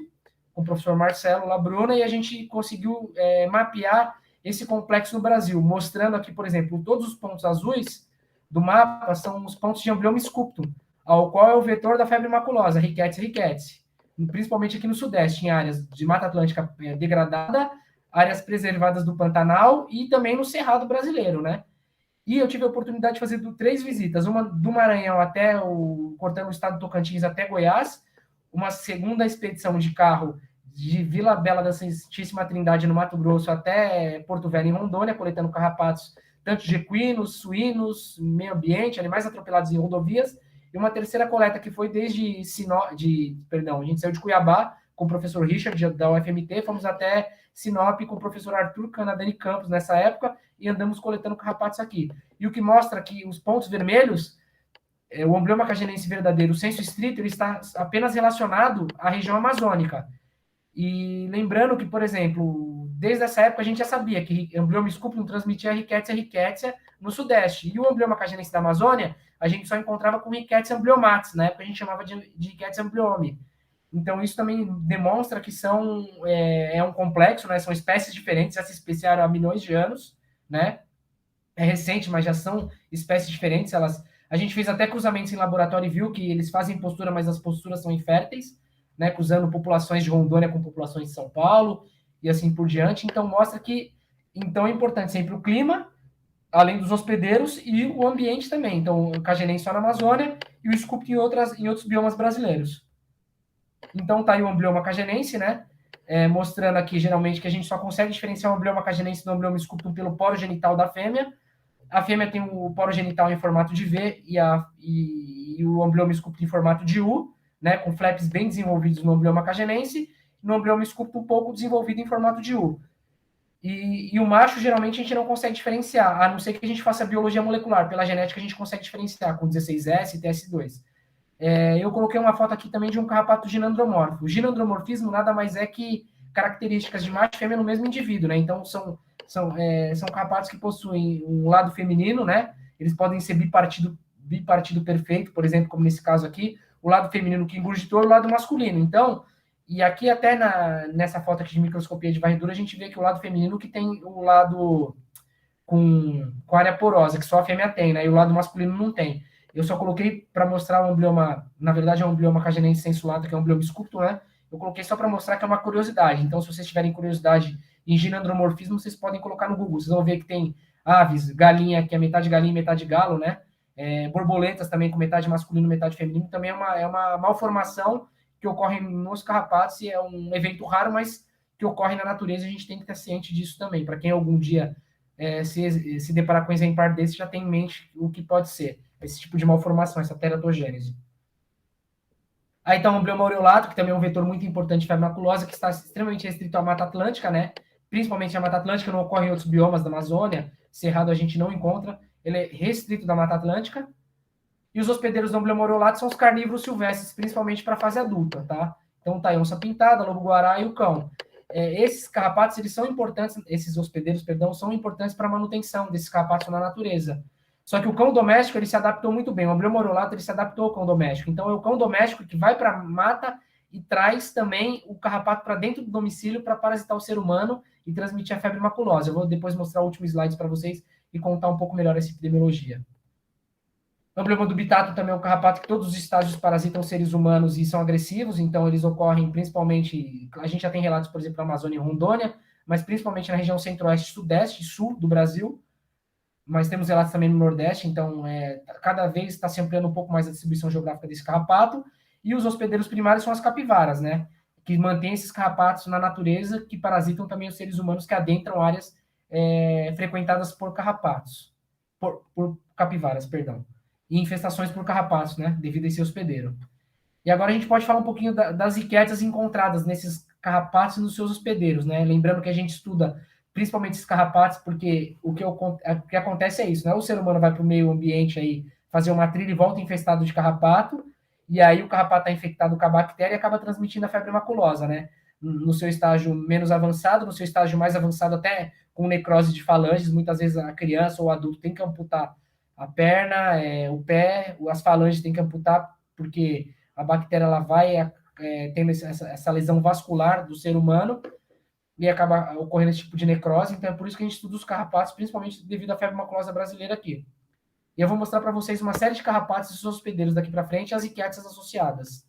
com o professor Marcelo Labruna, e a gente conseguiu mapear esse complexo no Brasil, mostrando aqui, por exemplo, todos os pontos azuis do mapa são os pontos de Amblyomys sculptum, ao qual é o vetor da febre maculosa, Rickettsia rickettsii, principalmente aqui no Sudeste, em áreas de Mata Atlântica degradada, áreas preservadas do Pantanal e também no Cerrado brasileiro, né? E eu tive a oportunidade de fazer 3 visitas, uma do Maranhão cortando o estado do Tocantins até Goiás, uma segunda expedição de carro de Vila Bela da Santíssima Trindade, no Mato Grosso, até Porto Velho, em Rondônia, coletando carrapatos, tanto de equinos, suínos, meio ambiente, animais atropelados em rodovias, e uma terceira coleta que foi desde a gente saiu de Cuiabá, com o professor Richard, da UFMT, fomos até Sinop com o professor Arthur Canadani Campos, nessa época, e andamos coletando carrapatos aqui. E o que mostra que os pontos vermelhos, o Amblyoma cagenense verdadeiro, o senso estrito, ele está apenas relacionado à região amazônica. E lembrando que, por exemplo, desde essa época a gente já sabia que Amblyomys sculptum transmitia Rickettsia rickettsii no Sudeste. E o Amblyoma cagenense da Amazônia, a gente só encontrava com Rickettsia amblyomatis. Na época a gente chamava de Rickettsia amblyomi. Então, isso também demonstra que é um complexo, né? São espécies diferentes, já se especiaram há milhões de anos, né? É recente, mas já são espécies diferentes. A gente fez até cruzamentos em laboratório e viu que eles fazem postura, mas as posturas são inférteis, né? Cruzando populações de Rondônia com populações de São Paulo e assim por diante. Então, mostra que é importante sempre o clima, além dos hospedeiros e o ambiente também. Então, o cagenense só na Amazônia e o Scoop em outros biomas brasileiros. Então, tá aí o amblioma cagenense, né? Mostrando aqui, geralmente, que a gente só consegue diferenciar o amblioma cagenense do amblioma scutum pelo poro genital da fêmea. A fêmea tem o poro genital em formato de V e o amblioma scutum em formato de U, né? Com flaps bem desenvolvidos no amblioma cagenense, e no amblioma scutum um pouco desenvolvido em formato de U. E o macho, geralmente, a gente não consegue diferenciar, a não ser que a gente faça biologia molecular. Pela genética, a gente consegue diferenciar com 16S e TS2. Eu coloquei uma foto aqui também de um carrapato ginandromórfico. O ginandromorfismo nada mais é que características de macho e fêmea no mesmo indivíduo, né? Então, são carrapatos que possuem um lado feminino, né? Eles podem ser bipartido perfeito, por exemplo, como nesse caso aqui, o lado feminino que engurgitou e o lado masculino. Então, e aqui até nessa foto aqui de microscopia de varredura, a gente vê que o lado feminino que tem o lado com área porosa, que só a fêmea tem, né? E o lado masculino não tem. Eu só coloquei para mostrar o amblioma, na verdade é um amblioma cagenense sensulado, que é um amblioma sculpto, né? Eu coloquei só para mostrar que é uma curiosidade. Então, se vocês tiverem curiosidade em ginandromorfismo, vocês podem colocar no Google. Vocês vão ver que tem aves, galinha, que é metade galinha e metade galo, né? Borboletas também com metade masculino e metade feminino. Também é uma malformação que ocorre nos carrapatos e é um evento raro, mas que ocorre na natureza. A gente tem que estar ciente disso também. Para quem algum dia se deparar com um exemplar desse, já tem em mente o que pode ser esse tipo de malformação, essa teratogênese. Aí está o amblioma aureolato, que também é um vetor muito importante de febre maculosa, que está extremamente restrito à Mata Atlântica, né? Principalmente a Mata Atlântica, não ocorre em outros biomas da Amazônia, Cerrado a gente não encontra, ele é restrito da Mata Atlântica. E os hospedeiros do amblioma aureolato são os carnívoros silvestres, principalmente para a fase adulta, tá? Então tá aí onça pintada, lobo-guará e o cão. Esses carrapatos, eles são importantes, esses hospedeiros, perdão, são importantes para a manutenção desses carrapatos na natureza. Só que o cão doméstico, ele se adaptou muito bem. O amblioma aureolato, ele se adaptou ao cão doméstico. Então, é o cão doméstico que vai para a mata e traz também o carrapato para dentro do domicílio para parasitar o ser humano e transmitir a febre maculosa. Eu vou depois mostrar o último slide para vocês e contar um pouco melhor essa epidemiologia. O amblioma dubitato também é um carrapato que todos os estágios parasitam seres humanos e são agressivos, então eles ocorrem principalmente, a gente já tem relatos, por exemplo, na Amazônia e Rondônia, mas principalmente na região centro-oeste, sudeste e sul do Brasil, mas temos relatos também no Nordeste, então cada vez está se ampliando um pouco mais a distribuição geográfica desse carrapato, e os hospedeiros primários são as capivaras, né, que mantêm esses carrapatos na natureza, que parasitam também os seres humanos que adentram áreas frequentadas por carrapatos, por capivaras, perdão, e infestações por carrapatos, né, devido a esse hospedeiro. E agora a gente pode falar um pouquinho das riquezas encontradas nesses carrapatos e nos seus hospedeiros, né, lembrando que a gente estuda principalmente esses carrapatos, porque o que acontece é isso, né? O ser humano vai para o meio ambiente aí fazer uma trilha e volta infestado de carrapato, e aí o carrapato está infectado com a bactéria e acaba transmitindo a febre maculosa, né? No seu estágio menos avançado, no seu estágio mais avançado até com necrose de falanges, muitas vezes a criança ou o adulto tem que amputar a perna, o pé, as falanges tem que amputar, porque a bactéria ela vai tendo essa lesão vascular do ser humano, e acaba ocorrendo esse tipo de necrose. Então é por isso que a gente estuda os carrapatos, principalmente devido à febre maculosa brasileira aqui. E eu vou mostrar para vocês uma série de carrapatos e seus hospedeiros daqui para frente e as riquezas associadas.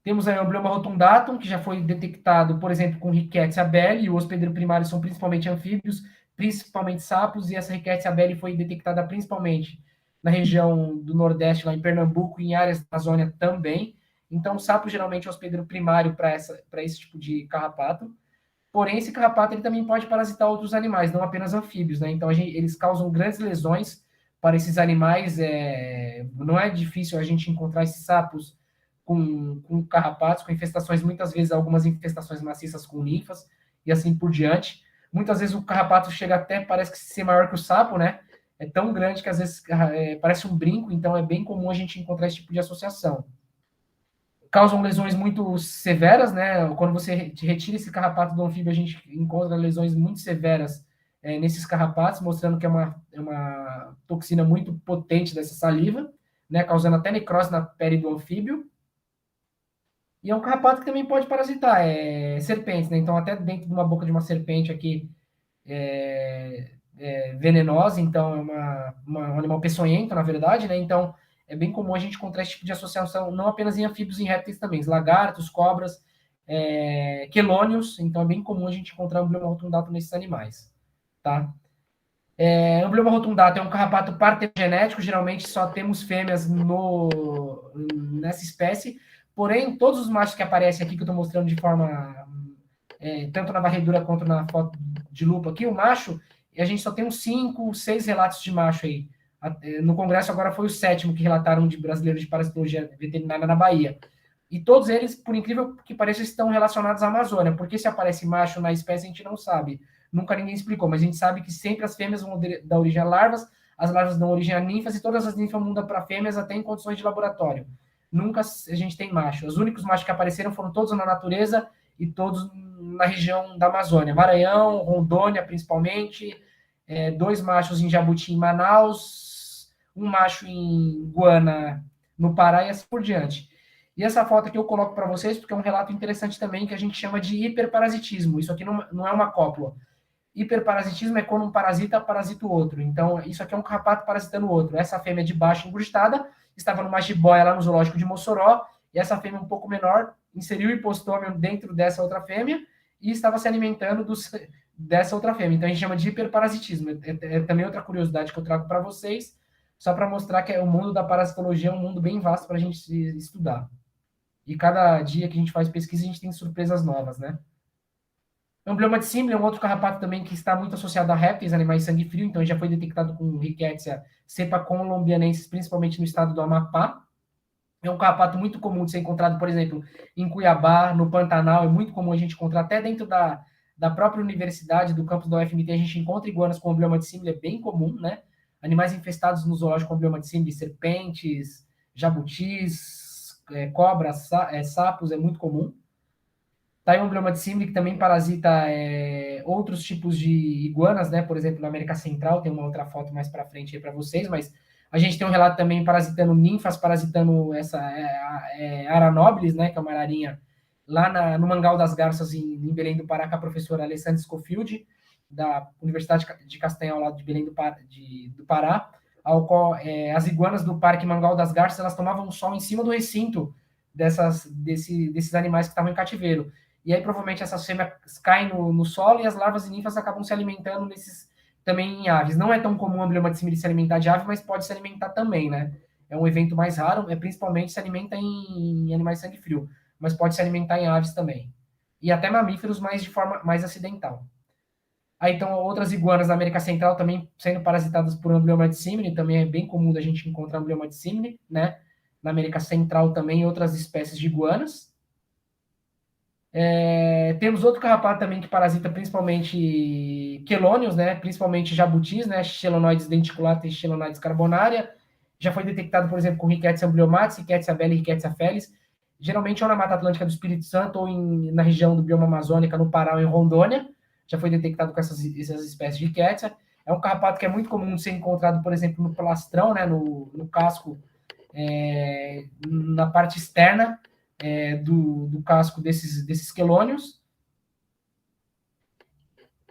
Temos aí o amblioma rotundatum, que já foi detectado, por exemplo, com Rickettsia belli, e o hospedeiro primário são principalmente anfíbios, principalmente sapos, e essa Rickettsia belli foi detectada principalmente na região do Nordeste, lá em Pernambuco, e em áreas da Amazônia também. Então, o sapo geralmente é o hospedeiro primário para esse tipo de carrapato. Porém, esse carrapato ele também pode parasitar outros animais, não apenas anfíbios, né? Então, eles causam grandes lesões para esses animais. Não é difícil a gente encontrar esses sapos com carrapatos, com infestações, muitas vezes algumas infestações maciças com linfas e assim por diante. Muitas vezes o carrapato chega até, parece que ser maior que o sapo, né? É tão grande que às vezes parece um brinco, então é bem comum a gente encontrar esse tipo de associação. Causam lesões muito severas, né? Quando você retira esse carrapato do anfíbio, a gente encontra lesões muito severas nesses carrapatos, mostrando que é uma toxina muito potente dessa saliva, né? Causando até necrose na pele do anfíbio. E é um carrapato que também pode parasitar serpentes, né? Então, até dentro de uma boca de uma serpente aqui venenosa, então é um animal peçonhento, na verdade, né? Então, é bem comum a gente encontrar esse tipo de associação, não apenas em anfíbios e em répteis também, lagartos, cobras, quelônios, então é bem comum a gente encontrar o amblioma rotundatum nesses animais, tá? Amblioma rotundata é um carrapato partegenético, geralmente só temos fêmeas nessa espécie, porém, todos os machos que aparecem aqui, que eu estou mostrando de forma, tanto na varredura quanto na foto de lupa aqui, o macho, a gente só tem uns 5, 6 relatos de macho aí. No congresso agora foi o 7º que relataram de brasileiros de parasitologia veterinária na Bahia. E todos eles, por incrível que pareça, estão relacionados à Amazônia. Porque se aparece macho na espécie, a gente não sabe. Nunca ninguém explicou, mas a gente sabe que sempre as fêmeas vão dar origem a larvas, as larvas dão origem a ninfas, e todas as ninfas mudam para fêmeas até em condições de laboratório. Nunca a gente tem macho. Os únicos machos que apareceram foram todos na natureza e todos na região da Amazônia. Maranhão, Rondônia, principalmente. 2 machos em Jabuti, em Manaus. 1 macho em Guana, no Pará, e assim por diante. E essa foto aqui eu coloco para vocês porque é um relato interessante também que a gente chama de hiperparasitismo. Isso aqui não é uma cópula. Hiperparasitismo é quando um parasita parasita o outro. Então, isso aqui é um carrapato parasitando o outro. Essa fêmea de baixa engurgitada estava numa jiboia lá no zoológico de Mossoró, e essa fêmea um pouco menor inseriu o hipostômio dentro dessa outra fêmea e estava se alimentando dessa outra fêmea. Então, a gente chama de hiperparasitismo. É também outra curiosidade que eu trago para vocês, só para mostrar que o mundo da parasitologia é um mundo bem vasto para a gente estudar. E cada dia que a gente faz pesquisa, a gente tem surpresas novas, né? O amblioma dissimile é um outro carrapato também que está muito associado a répteis, animais de sangue frio, então já foi detectado com Rickettsia cepa colombianensis, principalmente no estado do Amapá. É um carrapato muito comum de ser encontrado, por exemplo, em Cuiabá, no Pantanal, é muito comum a gente encontrar, até dentro da própria universidade, do campus da UFMT, a gente encontra iguanas com amblioma dissimile, é bem comum, né? Animais infestados no zoológico com amblioma dissimile, serpentes, jabutis, cobras, sapos, é muito comum. Tá aí um amblioma dissimile que também parasita outros tipos de iguanas, né? Por exemplo, na América Central, tem uma outra foto mais para frente aí para vocês, mas a gente tem um relato também parasitando ninfas, parasitando essa Aranobilis, né? Que é uma ararinha lá no Mangal das Garças, em Belém do Pará, com a professora Alessandra Scofield, da Universidade de Castanhal, lá de Belém do Pará, ao qual as iguanas do Parque Mangal das Garças, elas tomavam sol em cima do recinto desses animais que estavam em cativeiro. E aí, provavelmente, essas fêmeas caem no solo e as larvas e ninfas acabam se alimentando também em aves. Não é tão comum a amblioma dissimile se alimentar de ave, mas pode se alimentar também, né? É um evento mais raro, principalmente se alimenta em animais de sangue frio, mas pode se alimentar em aves também. E até mamíferos, mas de forma mais acidental. Aí, então, outras iguanas da América Central também sendo parasitadas por amblioma dissimile, também é bem comum da gente encontrar amblioma dissimile, né? Na América Central também, outras espécies de iguanas. Temos outro carrapato também que parasita principalmente quelônios, né? Principalmente jabutis, né? Chelonoides denticulata e Chelonoides carbonaria. Já foi detectado, por exemplo, com Rickettsia ambliomatis, Rickettsia belli e Rickettsia felis. Geralmente ou na Mata Atlântica do Espírito Santo ou na região do bioma amazônica, no Pará ou em Rondônia. Já foi detectado com essas espécies de Rickettsia. É um carrapato que é muito comum de ser encontrado, por exemplo, no plastrão, né? No casco, na parte externa do casco desses quelônios.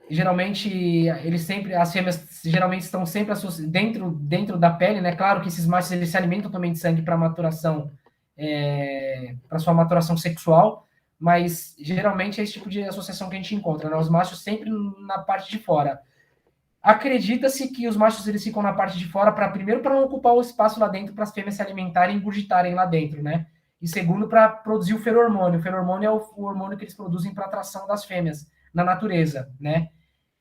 E, geralmente, as fêmeas geralmente estão sempre dentro da pele, né? Claro que esses machos eles se alimentam também de sangue para maturação, para sua maturação sexual, mas geralmente é esse tipo de associação que a gente encontra, né? Os machos sempre na parte de fora. Acredita-se que os machos eles ficam na parte de fora primeiro para não ocupar o espaço lá dentro para as fêmeas se alimentarem e engurgitarem lá dentro, né? E segundo, para produzir o feromônio. O feromônio é o hormônio que eles produzem para atração das fêmeas na natureza, né?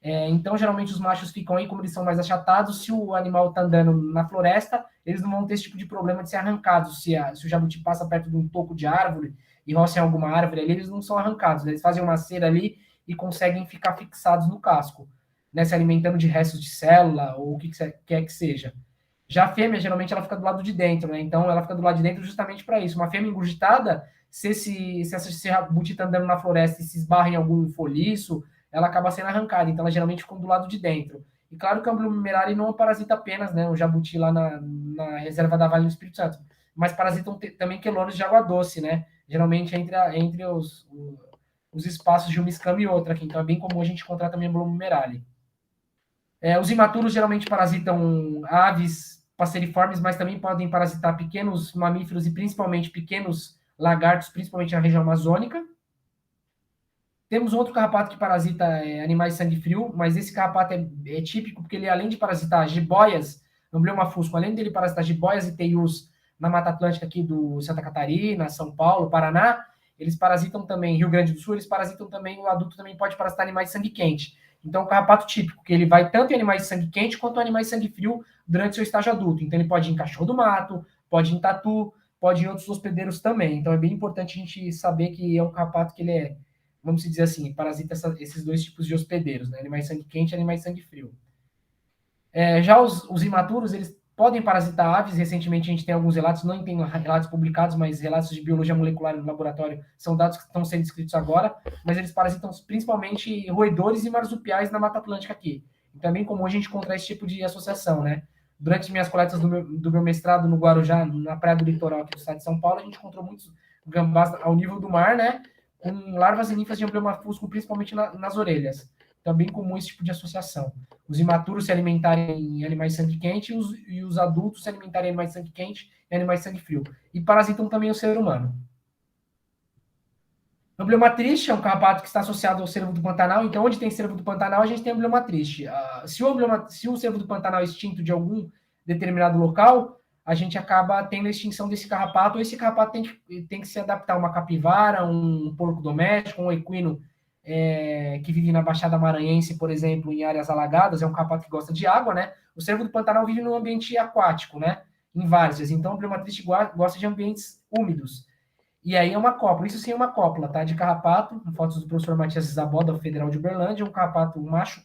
Então, geralmente, os machos ficam aí, como eles são mais achatados, se o animal está andando na floresta, eles não vão ter esse tipo de problema de ser arrancados. Se o jabuti passa perto de um toco de árvore e roça em alguma árvore ali, eles não são arrancados. Eles fazem uma cera ali e conseguem ficar fixados no casco, né? Se alimentando de restos de célula ou o que quer que seja. Já a fêmea, geralmente, ela fica do lado de dentro, né? Então, ela fica do lado de dentro justamente para isso. Uma fêmea engurgitada, se essa jabuti está andando na floresta e se esbarra em algum folhiço, ela acaba sendo arrancada. Então, ela geralmente fica do lado de dentro. E claro que o amblioma merari não parasita apenas, né, o jabuti lá na reserva da Vale do Espírito Santo, mas parasitam também quelônios de água doce, né? Geralmente entre os espaços de uma escama e outra aqui. Então, é bem comum a gente encontrar também amblioma merari. Os imaturos geralmente parasitam aves passeriformes, mas também podem parasitar pequenos mamíferos e principalmente pequenos lagartos, principalmente na região amazônica. Temos outro carrapato que parasita animais de sangue frio, mas esse carrapato é típico porque ele, além de parasitar jiboias, Amblyoma fusco, além dele parasitar jiboias e teius na Mata Atlântica aqui do Santa Catarina, São Paulo, Paraná, eles parasitam também, Rio Grande do Sul, eles parasitam também, o adulto também pode parasitar animais de sangue quente. Então, é um carrapato típico, que ele vai tanto em animais de sangue quente quanto em animais de sangue frio durante seu estágio adulto. Então, ele pode ir em cachorro do mato, pode ir em tatu, pode ir em outros hospedeiros também. Então, é bem importante a gente saber que é um carrapato que ele é, vamos dizer assim, parasita esses dois tipos de hospedeiros, né? Animais de sangue quente e animais de sangue frio. Já os imaturos, eles podem parasitar aves. Recentemente a gente tem alguns relatos, não tem relatos publicados, mas relatos de biologia molecular no laboratório são dados que estão sendo escritos agora, mas eles parasitam principalmente roedores e marsupiais na Mata Atlântica aqui. Então é bem comum a gente encontrar esse tipo de associação, né? Durante minhas coletas do meu mestrado no Guarujá, na praia do litoral aqui do estado de São Paulo, a gente encontrou muitos gambás ao nível do mar, né? Com larvas e ninfas de Amblyoma fusco, principalmente nas orelhas. Então é bem comum esse tipo de associação. Os imaturos se alimentarem em animais de sangue quente e os adultos se alimentarem em animais de sangue quente e animais de sangue frio. E parasitam também o ser humano. Amblyoma triste é um carrapato que está associado ao cervo do Pantanal. Então, onde tem cervo do Pantanal, a gente tem Amblyoma triste. Se o cervo do Pantanal é extinto de algum determinado local, a gente acaba tendo a extinção desse carrapato. Esse carrapato tem que se adaptar a uma capivara, um porco doméstico, um equino que vive na Baixada Maranhense, por exemplo, em áreas alagadas. É um carrapato que gosta de água, né? O cervo do Pantanal vive num ambiente aquático, né? Em várzeas. Então, o Amblyoma triste gosta de ambientes úmidos. E aí é uma cópula, isso sim é uma cópula, tá? De carrapato, fotos do professor Matias Zabó, da Federal de Uberlândia, um carrapato macho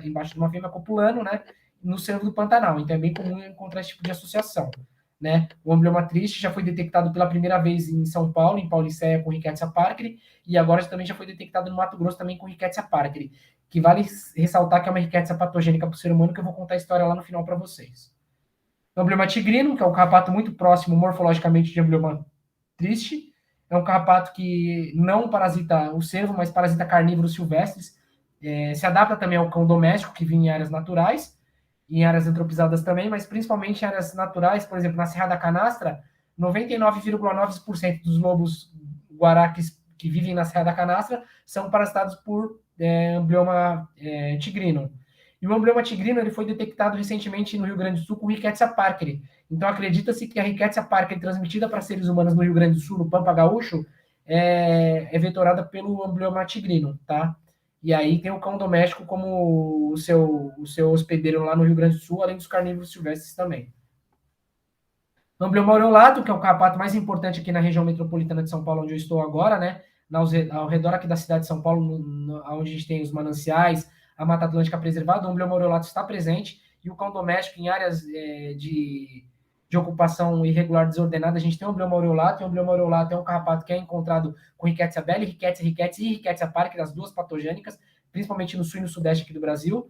embaixo de uma fêmea copulando, né? No cervo do Pantanal. Então é bem comum encontrar esse tipo de associação, né? O Amblyoma triste já foi detectado pela primeira vez em São Paulo, em Paulicéia, com Rickettsia parkeri, e agora também já foi detectado no Mato Grosso também com Rickettsia parkeri, que vale ressaltar que é uma Rickettsia patogênica para o ser humano, que eu vou contar a história lá no final para vocês. O Amblyoma tigrinum, que é um carrapato muito próximo morfologicamente de Amblyoma triste, é um carrapato que não parasita o cervo, mas parasita carnívoros silvestres. Se adapta também ao cão doméstico, que vive em áreas naturais, em áreas antropizadas também, mas principalmente em áreas naturais. Por exemplo, na Serra da Canastra, 99,9% dos lobos guará que vivem na Serra da Canastra são parasitados por Amblyoma tigrinum. E o Amblyoma tigrinum ele foi detectado recentemente no Rio Grande do Sul com Rickettsia parkeri. Então, acredita-se que a Rickettsia parkeri transmitida para seres humanos no Rio Grande do Sul, no Pampa Gaúcho, é vetorada pelo Amblyoma tigrinum, tá? E aí tem o cão doméstico como o seu hospedeiro lá no Rio Grande do Sul, além dos carnívoros silvestres também. O Amblyoma aureolatum, que é o carrapato mais importante aqui na região metropolitana de São Paulo, onde eu estou agora, né? Ao redor aqui da cidade de São Paulo, onde a gente tem os mananciais, a Mata Atlântica preservada, o Amblyoma aureolatum está presente, e o cão doméstico em áreas de ocupação irregular desordenada, a gente tem o Amblyoma aureolatum, e o Amblyoma aureolatum é um carrapato que é encontrado com Rickettsia belli, Rickettsia rickettsii e Rickettsia parkeri, as duas patogênicas, principalmente no sul e no sudeste aqui do Brasil.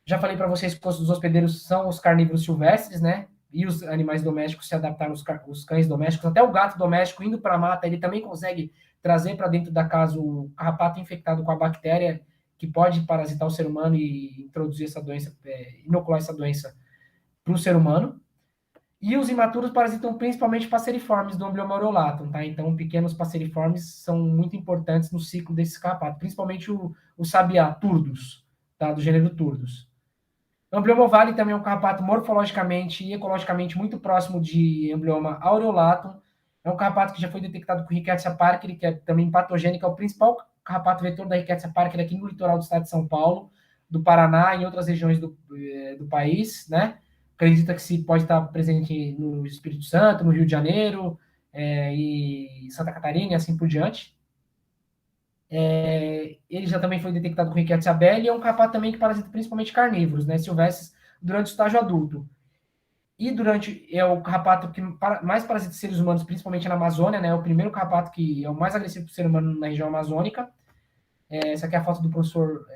Já falei para vocês que os hospedeiros são os carnívoros silvestres, né? E os animais domésticos se adaptaram, os cães domésticos, até o gato doméstico indo para a mata, ele também consegue trazer para dentro da casa o carrapato infectado com a bactéria que pode parasitar o ser humano e introduzir essa doença, inocular essa doença para o ser humano. E os imaturos parasitam principalmente passeriformes do Amblyoma aureolatum, tá? Então, pequenos passeriformes são muito importantes no ciclo desse carrapato, principalmente o sabiá, Turdus, tá? Do gênero Turdus. O Amblyoma ovale também é um carrapato morfologicamente e ecologicamente muito próximo de Amblyoma aureolatum. É um carrapato que já foi detectado com Rickettsia parkeri, que é também patogênica, é o principal carrapato vetor da Rickettsia parkeri aqui no litoral do estado de São Paulo, do Paraná e em outras regiões do país, né? Acredita que se pode estar presente no Espírito Santo, no Rio de Janeiro, e Santa Catarina e assim por diante. Ele já também foi detectado com Rickettsia belli e é um carrapato também que parasita principalmente carnívoros, né, silvestres, durante o estágio adulto. E é o carrapato que mais parasita seres humanos, principalmente na Amazônia, né, é o primeiro carrapato que é o mais agressivo para o ser humano na região amazônica. Essa aqui é a foto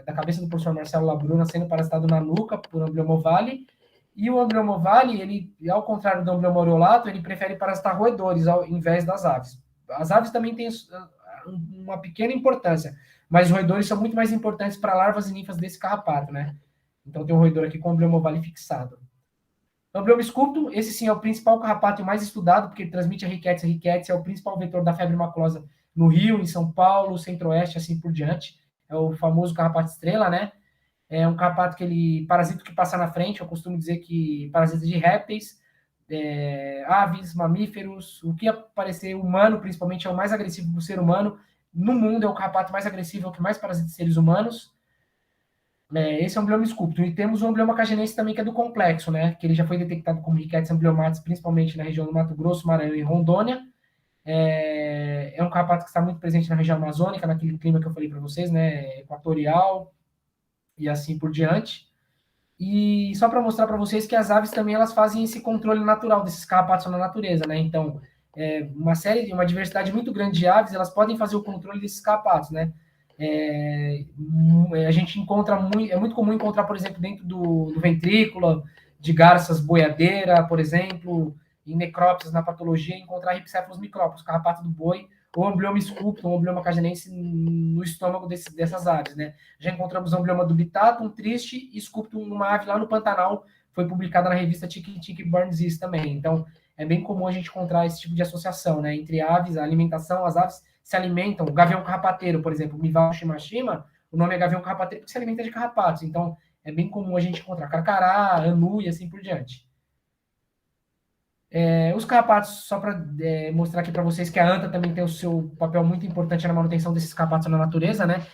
da cabeça do professor Marcelo Labruna sendo parasitado na nuca por Amblyoma ovale. E o Amblyoma ovale, ele, ao contrário do Amblyoma aureolatum, ele prefere parasitar roedores ao invés das aves. As aves também têm uma pequena importância, mas os roedores são muito mais importantes para larvas e ninfas desse carrapato, né? Então tem um roedor aqui com o Amblyoma ovale fixado. O Amblyoma sculptum, esse sim é o principal carrapato e mais estudado, porque ele transmite a Rickettsia rickettsii, é o principal vetor da febre maculosa no Rio, em São Paulo, Centro-Oeste, assim por diante. É o famoso carrapato estrela, né? É um carrapato que ele parasita que passa na frente. Eu costumo dizer que parasita de répteis, aves, mamíferos, o que aparecer humano, principalmente, é o mais agressivo do ser humano. No mundo é o carrapato mais agressivo, é o que mais parasita seres humanos. Esse é o amblioma sculptum. E temos o amblioma cagenense também, que é do complexo, né? Que ele já foi detectado como Rickettsia ambliomatis, principalmente na região do Mato Grosso, Maranhão e Rondônia. É um carrapato que está muito presente na região amazônica, naquele clima que eu falei para vocês, né? Equatorial e assim por diante. E só para mostrar para vocês que as aves também elas fazem esse controle natural desses carrapatos na natureza, né? Então, uma diversidade muito grande de aves, elas podem fazer o controle desses carrapatos, né? A gente encontra muito, é muito comum encontrar, por exemplo, dentro do ventrículo de garças boiadeira, por exemplo, em necrópsias na patologia, encontrar Rhipcephalus micrópolis, carrapato do boi, ou amblioma sculptum, ou amblioma cagenense no estômago dessas aves, né? Já encontramos amblioma dubitatum, triste, e sculptum numa ave lá no Pantanal, foi publicada na revista Tick-Tick-Borne Disease também. Então, é bem comum a gente encontrar esse tipo de associação, né? Entre aves, a alimentação, as aves se alimentam, o gavião carrapateiro, por exemplo, Mival shimashima, o nome é gavião carrapateiro porque se alimenta de carrapatos. Então, é bem comum a gente encontrar carcará, anu e assim por diante. Os carrapatos, só para mostrar aqui para vocês que a anta também tem o seu papel muito importante na manutenção desses carrapatos na natureza, né?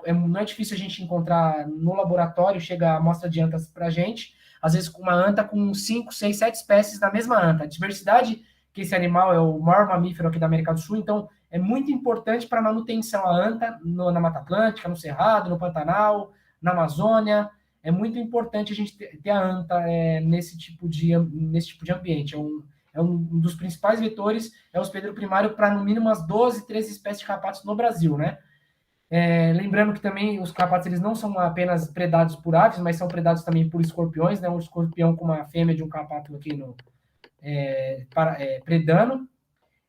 Não é difícil a gente encontrar no laboratório, chega a amostra de antas para a gente, às vezes com uma anta com 5, 6, 7 espécies da mesma anta. A diversidade que esse animal é o maior mamífero aqui da América do Sul, então é muito importante para a manutenção a anta na Mata Atlântica, no Cerrado, no Pantanal, na Amazônia. É muito importante a gente ter a anta nesse tipo de ambiente. É um dos principais vetores, é o hospedeiro primário para no mínimo umas 12, 13 espécies de carrapatos no Brasil, né? Lembrando que também os carrapatos eles não são apenas predados por aves, mas são predados também por escorpiões, né? Um escorpião com uma fêmea de um carrapato aqui predando.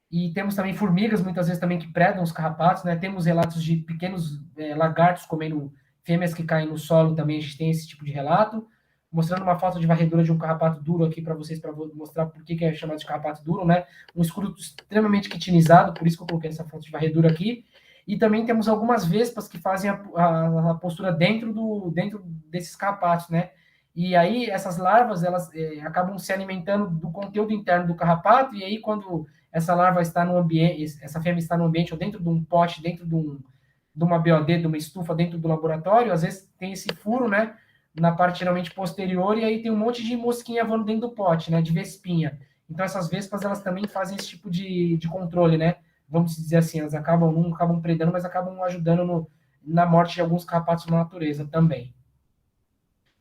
E temos também formigas, muitas vezes também que predam os carrapatos, né? Temos relatos de pequenos lagartos comendo fêmeas que caem no solo, também a gente tem esse tipo de relato. Mostrando uma foto de varredura de um carrapato duro aqui para vocês, para mostrar por que é chamado de carrapato duro, né? Um escudo extremamente quitinizado, por isso que eu coloquei essa foto de varredura aqui. E também temos algumas vespas que fazem a postura dentro desses carrapatos, né? E aí essas larvas, elas acabam se alimentando do conteúdo interno do carrapato, e aí quando essa larva está no ambiente, essa fêmea está no ambiente ou dentro de um pote, dentro de uma BOD, de uma estufa dentro do laboratório, às vezes tem esse furo, né, na parte geralmente posterior, e aí tem um monte de mosquinha voando dentro do pote, né, de vespinha. Então essas vespas, elas também fazem esse tipo de controle, né, vamos dizer assim, elas não acabam predando, mas acabam ajudando na morte de alguns carrapatos na natureza também.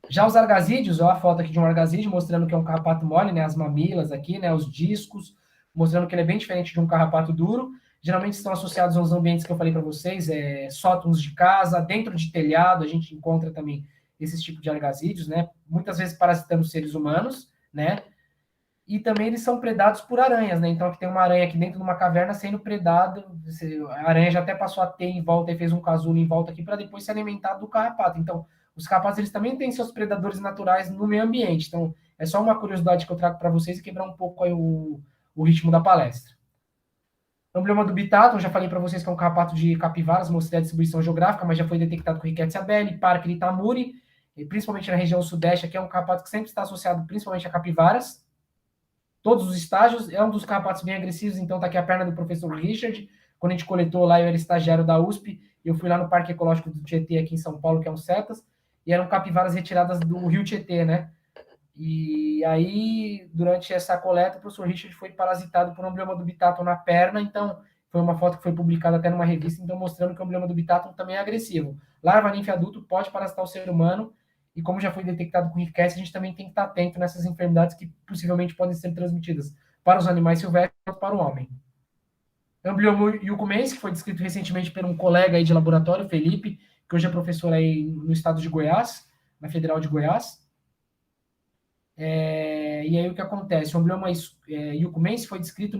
Já os argazídeos, ó, a foto aqui de um argazídeo mostrando que é um carrapato mole, né, as mamilas aqui, né, os discos, mostrando que ele é bem diferente de um carrapato duro. Geralmente estão associados aos ambientes que eu falei para vocês, sótãos de casa, dentro de telhado, a gente encontra também esse tipo de argazídeos, né, muitas vezes parasitando seres humanos, né, e também eles são predados por aranhas, né, então aqui tem uma aranha aqui dentro de uma caverna sendo predado, a aranha já até passou a ter em volta e fez um casulo em volta aqui para depois se alimentar do carrapato. Então, os carrapatos eles também têm seus predadores naturais no meio ambiente, então é só uma curiosidade que eu trago para vocês e quebrar um pouco aí o ritmo da palestra. Amblioma dubitatum, já falei para vocês que é um carrapato de capivaras, mostrei a distribuição geográfica, mas já foi detectado com Rickettsia belli, Parker e Tamuri, principalmente na região sudeste, aqui é um carrapato que sempre está associado principalmente a capivaras. Todos os estágios, é um dos carrapatos bem agressivos, então está aqui a perna do professor Richard, quando a gente coletou lá, eu era estagiário da USP, eu fui lá no Parque Ecológico do Tietê, aqui em São Paulo, que é um CETAS, e eram capivaras retiradas do rio Tietê, né? E aí, durante essa coleta, o professor Richard foi parasitado por um amblioma dubitatum na perna, então foi uma foto que foi publicada até numa revista, então mostrando que o amblioma dubitatum também é agressivo. Larva, ninfa adulto pode parasitar o ser humano, e como já foi detectado com Rickettsia, a gente também tem que estar atento nessas enfermidades que possivelmente podem ser transmitidas para os animais silvestres e para o homem. Amblioma yucumense, que foi descrito recentemente por um colega aí de laboratório, Felipe, que hoje é professor aí no estado de Goiás, na Federal de Goiás. E aí o que acontece? O amblioma yucumense foi descrito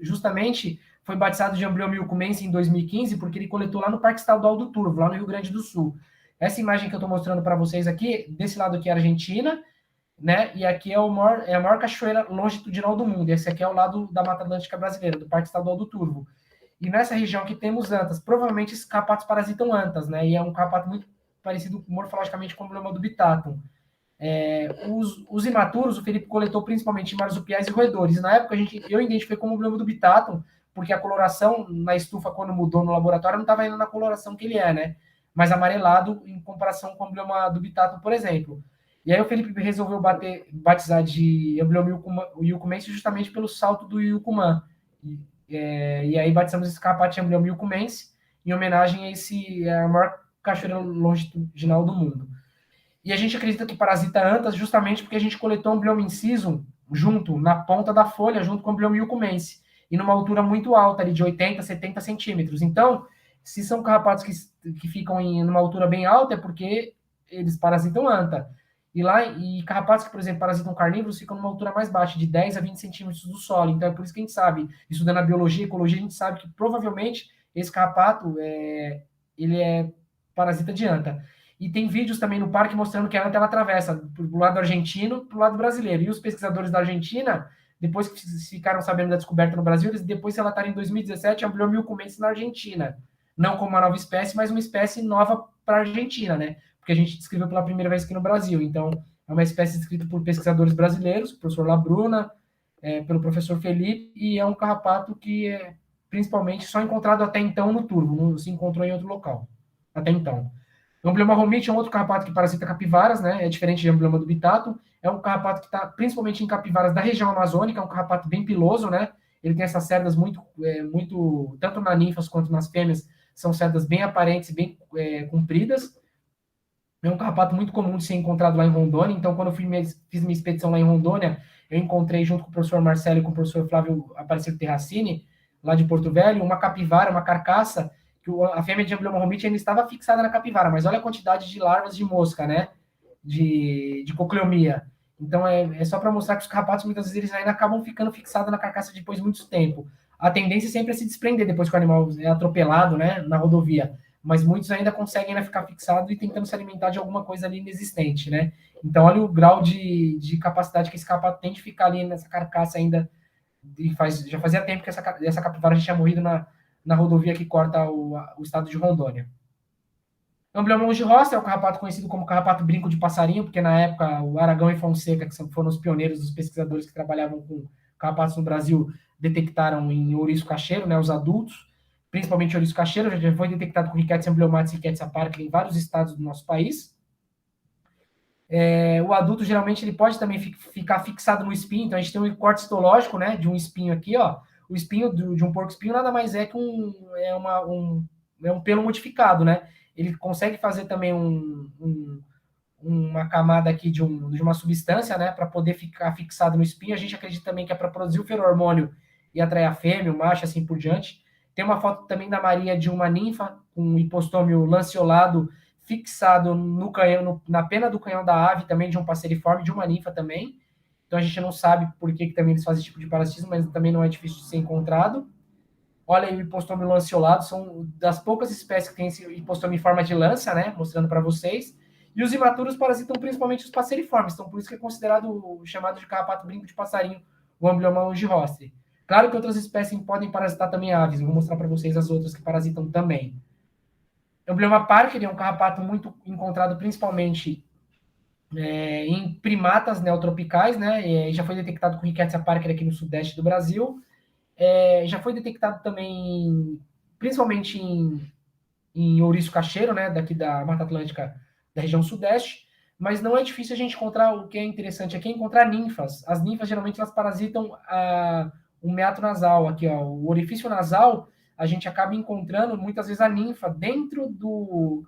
justamente, foi batizado de amblioma yucumense em 2015, porque ele coletou lá no Parque Estadual do Turvo, lá no Rio Grande do Sul. Essa imagem que eu estou mostrando para vocês aqui, desse lado aqui é a Argentina, né? E aqui é a maior cachoeira longitudinal do mundo. Esse aqui é o lado da Mata Atlântica brasileira, do Parque Estadual do Turvo. e nessa região que temos antas. Provavelmente esses carrapatos parasitam antas, né? E é um carrapato muito parecido morfologicamente com o embrioma do bitatum. Os imaturos, o Felipe coletou principalmente em marsupiais e roedores. Na época, eu identifiquei como embrioma do bitatum, porque a coloração na estufa, quando mudou no laboratório, não estava indo na coloração que ele é, né? Mas amarelado em comparação com o embrioma do bitatum, por exemplo. E aí o Felipe resolveu batizar de embrioma yucumense justamente pelo salto do Yucumã. E aí batizamos esse carrapato de embrioma yucumense em homenagem a esse maior cachoeira longitudinal do mundo. E a gente acredita que parasita antas justamente porque a gente coletou um embrioma incisum junto, na ponta da folha, junto com o embrioma yucumense, e numa altura muito alta, ali de 80, 70 centímetros. Então, se são carrapatos que ficam numa altura bem alta, é porque eles parasitam anta. E carrapatos que, por exemplo, parasitam carnívoros ficam numa altura mais baixa, de 10 a 20 centímetros do solo. Então, é por isso que a gente sabe, estudando a biologia e ecologia, a gente sabe que provavelmente esse carrapato ele é parasita de anta. E tem vídeos também no parque mostrando que a anta ela atravessa do lado argentino para o lado brasileiro. E os pesquisadores da Argentina, depois que ficaram sabendo da descoberta no Brasil, eles depois relataram em 2017 a Embrioma yucumense na Argentina. Não como uma nova espécie, mas uma espécie nova para a Argentina, né? Porque a gente descreveu pela primeira vez aqui no Brasil. Então, é uma espécie descrita por pesquisadores brasileiros, o professor Labruna, pelo professor Felipe, e é um carrapato que é principalmente só encontrado até então no turvo, não se encontrou em outro local, até então. O embrioma romite é um outro carrapato que parasita capivaras, né? É diferente do embrioma do bitatum. É um carrapato que está principalmente em capivaras da região amazônica, é um carrapato bem piloso, né? Ele tem essas cerdas muito, tanto nas ninfas quanto nas fêmeas, são cerdas bem aparentes e bem compridas. É um carrapato muito comum de ser encontrado lá em Rondônia. Então, quando eu fiz minha expedição lá em Rondônia, eu encontrei, junto com o professor Marcelo e com o professor Flávio Aparecido Terracini, lá de Porto Velho, uma capivara, uma carcaça, que a fêmea de embrioma romite ainda estava fixada na capivara, mas olha a quantidade de larvas de mosca, né? De cocleomia. Então, é só para mostrar que os carrapatos, muitas vezes, eles ainda acabam ficando fixados na carcaça depois de muito tempo. A tendência sempre é se desprender depois que o animal é atropelado, né, na rodovia. Mas muitos ainda conseguem ficar fixados e tentando se alimentar de alguma coisa ali inexistente, né? Então, olha o grau de capacidade que esse carrapato tem de ficar ali nessa carcaça ainda. Já fazia tempo que essa capivara já tinha morrido na rodovia que corta o estado de Rondônia. O embrioma longirosta é o carrapato conhecido como carrapato brinco de passarinho, porque na época o Aragão e Fonseca, que foram os pioneiros dos pesquisadores que trabalhavam com carrapatos no Brasil, detectaram em ouriço cacheiro, né, os adultos, principalmente ouriço cacheiro, já foi detectado com Rickettsia emblematis e Rickettsia parker em vários estados do nosso país. O adulto, geralmente, ele pode também ficar fixado no espinho, então a gente tem um corte histológico, né, de um espinho aqui, ó. O espinho de um porco-espinho nada mais é que um pelo modificado, né? Ele consegue fazer também uma camada aqui de uma substância, né, para poder ficar fixado no espinho. A gente acredita também que é para produzir o ferormônio e atrair a fêmea, o macho, assim por diante. Tem uma foto também da Maria de uma ninfa com um hipostômio lanceolado fixado no canhão, na pena do canhão da ave, também de um passeriforme, de uma ninfa também. Então a gente não sabe por que também eles fazem esse tipo de parasitismo, mas também não é difícil de ser encontrado. Olha aí o hipostômio lanceolado, são das poucas espécies que tem esse hipostômio em forma de lança, né? Mostrando para vocês. E os imaturos parasitam principalmente os passeriformes, então por isso que é considerado chamado de carrapato brinco de passarinho, o Amblyomma longirostrae. Claro que outras espécies podem parasitar também aves, vou mostrar para vocês as outras que parasitam também. O Amblyomma parker é um carrapato muito encontrado principalmente em primatas neotropicais, né? Já foi detectado com Rickettsia parker aqui no sudeste do Brasil. Já foi detectado também, principalmente em ouriço cacheiro, né? Daqui da Mata Atlântica, da região sudeste. Mas não é difícil a gente encontrar, o que é interessante aqui é encontrar ninfas. As ninfas, geralmente, elas parasitam o meato nasal, aqui, ó, o orifício nasal. A gente acaba encontrando, muitas vezes, a ninfa dentro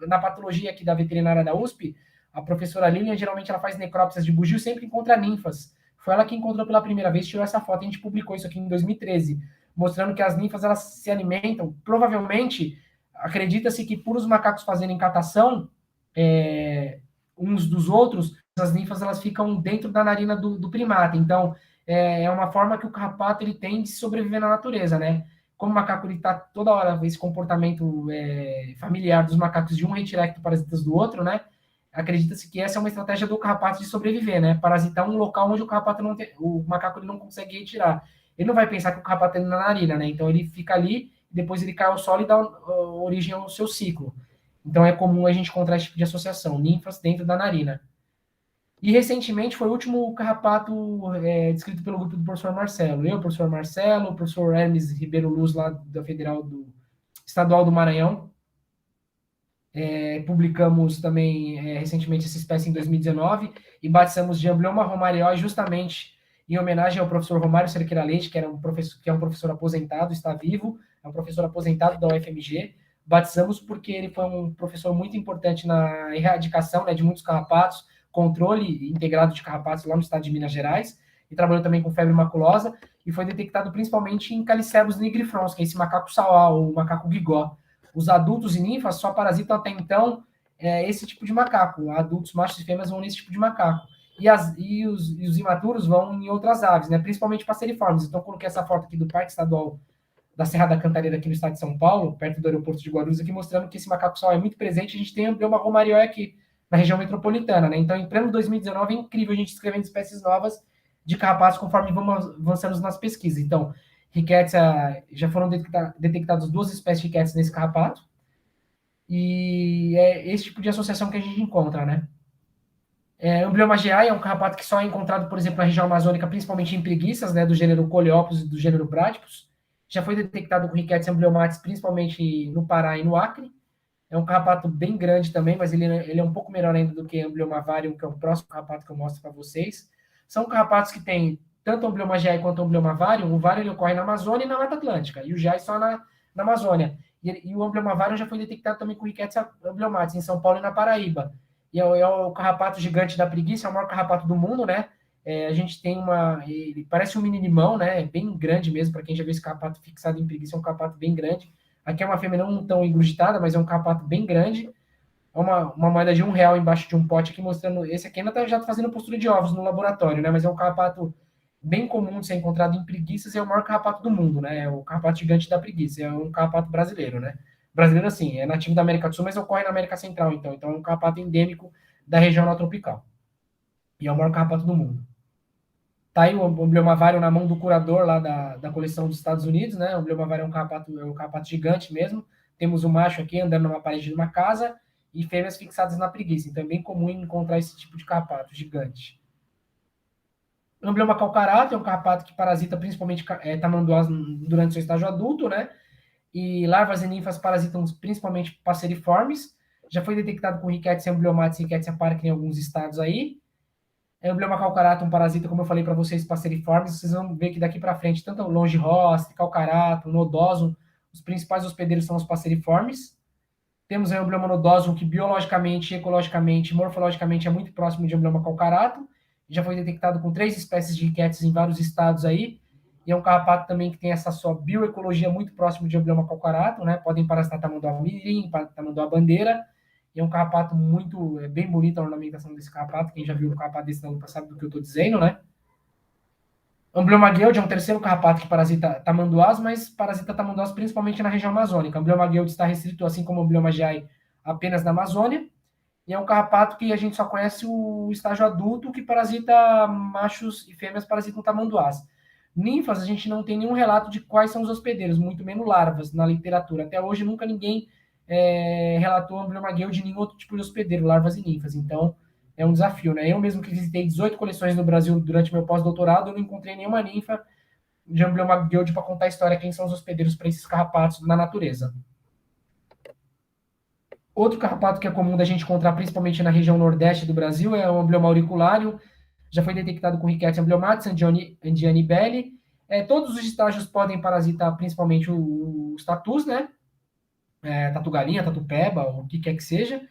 na patologia aqui da veterinária da USP. A professora Lilian, geralmente, ela faz necrópsias de bugio, sempre encontra ninfas. Foi ela que encontrou pela primeira vez, tirou essa foto. A gente publicou isso aqui em 2013, mostrando que as ninfas, elas se alimentam, provavelmente, acredita-se que por os macacos fazerem catação uns dos outros, as ninfas, elas ficam dentro da narina do primata. Então, é uma forma que o carrapato ele tem de sobreviver na natureza, né? Como o macaco está toda hora esse comportamento familiar dos macacos de um retirar ectoparasitas do outro, né? Acredita-se que essa é uma estratégia do carrapato de sobreviver, né? Parasitar um local onde o macaco ele não consegue retirar. Ele não vai pensar que o carrapato está na narina, né? Então ele fica ali, depois ele cai ao solo e dá origem ao seu ciclo. Então é comum a gente encontrar esse tipo de associação, ninfas dentro da narina. E recentemente foi o último carrapato descrito pelo grupo do professor Marcelo. Eu, professor Marcelo, o professor Hermes Ribeiro Luz, lá da Federal Estadual do Maranhão. Publicamos também recentemente essa espécie em 2019 e batizamos de Amblyoma romarioi justamente em homenagem ao professor Romário Cerqueira Leite, que é um professor aposentado, está vivo, é um professor aposentado da UFMG. Batizamos porque ele foi um professor muito importante na erradicação, né, de muitos carrapatos, controle integrado de carrapatos lá no estado de Minas Gerais, e trabalhou também com febre maculosa, e foi detectado principalmente em Calicebus nigrifrons, que é esse macaco sauá, ou macaco guigó. Os adultos e ninfas só parasitam até então esse tipo de macaco. Adultos, machos e fêmeas vão nesse tipo de macaco. E os imaturos vão em outras aves, né? Principalmente passeriformes. Então, eu coloquei essa foto aqui do Parque Estadual da Serra da Cantareira, aqui no estado de São Paulo, perto do aeroporto de Guarulhos, aqui mostrando que esse macaco sauá é muito presente. A gente tem Amblyoma romarioi aqui na região metropolitana, né? Então, em pleno 2019, é incrível a gente escrevendo espécies novas de carrapatos conforme vamos avançando nas pesquisas. Então, Rickettsia, já foram detectadas 2 espécies de Rickettsia nesse carrapato, e é esse tipo de associação que a gente encontra, né? Amblyoma GI é um carrapato que só é encontrado, por exemplo, na região amazônica, principalmente em preguiças, né, do gênero Coleopus e do gênero Bradypus. Já foi detectado com Rickettsia amblyommatis, principalmente no Pará e no Acre. É um carrapato bem grande também, mas ele é um pouco menor ainda do que Amblyoma varium, que é o próximo carrapato que eu mostro para vocês. São carrapatos que têm tanto o Amblyoma GI quanto o Amblyoma varium. O varium ele ocorre na Amazônia e na Mata Atlântica, e o GI só na Amazônia. E o Amblyoma varium já foi detectado também com Rickettsia amblyommatis, em São Paulo e na Paraíba. E é o carrapato gigante da preguiça, é o maior carrapato do mundo, né? A gente tem ele parece um mini limão, né? É bem grande mesmo, para quem já viu esse carrapato fixado em preguiça, é um carrapato bem grande. Aqui é uma fêmea não tão engurgitada, mas é um carrapato bem grande. É uma moeda de R$1 embaixo de um pote aqui, mostrando. Esse aqui ainda já está fazendo postura de ovos no laboratório, né? Mas é um carrapato bem comum de ser encontrado em preguiças e é o maior carrapato do mundo, né? É o carrapato gigante da preguiça, é um carrapato brasileiro, né? Brasileiro, assim, é nativo da América do Sul, mas ocorre na América Central, então é um carrapato endêmico da região neotropical. E é o maior carrapato do mundo. Tá aí o Amblyoma varium na mão do curador lá da coleção dos Estados Unidos, né? O Amblyoma varium é um carrapato gigante mesmo. Temos o macho aqui andando numa parede de uma casa e fêmeas fixadas na preguiça. Então é bem comum encontrar esse tipo de carrapato gigante. Amblyoma calcarato é um carrapato que parasita principalmente tamanduás durante seu estágio adulto, né? E larvas e ninfas parasitam principalmente passeriformes. Já foi detectado com Rickettsia amblyommatis e Rickettsia parkeri em alguns estados aí. Amblyoma calcarato, um parasita, como eu falei para vocês, passeriformes. Vocês vão ver que daqui para frente, tanto o longihoste, calcarato, nodosum, os principais hospedeiros são os passeriformes. Temos o Amblyoma nodosum, que biologicamente, ecologicamente, morfologicamente é muito próximo de Amblyoma calcarato. Já foi detectado com 3 espécies de Rickettsia em vários estados aí. E é um carrapato também que tem essa sua bioecologia muito próximo de Amblyoma calcarato, né? Podem parasitar tamanduá mirim, tamanduá bandeira. E é um carrapato bem bonito a ornamentação desse carrapato. Quem já viu um carrapato desse na lupa sabe do que eu estou dizendo, né? Amblyoma gueuldi é um terceiro carrapato que parasita tamanduás, mas parasita tamanduás principalmente na região amazônica. Amblyoma gueuldi está restrito, assim como o Amblyoma GI, apenas na Amazônia. E é um carrapato que a gente só conhece o estágio adulto, que parasita machos e fêmeas parasitam tamanduás. Ninfas, a gente não tem nenhum relato de quais são os hospedeiros, muito menos larvas na literatura. Até hoje nunca ninguém relatou Amblyoma gueuldi de nenhum outro tipo de hospedeiro, larvas e ninfas. Então, é um desafio, né? Eu mesmo que visitei 18 coleções no Brasil durante meu pós-doutorado, eu não encontrei nenhuma ninfa de Amblyoma gueuldi para contar a história, quem são os hospedeiros para esses carrapatos na natureza. Outro carrapato que é comum da gente encontrar, principalmente na região nordeste do Brasil, é o Amblyoma auriculario. Já foi detectado com Rickettsia amblyommatis, Andiani belli. Todos os estágios podem parasitar principalmente os tatus, né? Tatu-galinha, tatu-peba, o que quer que seja.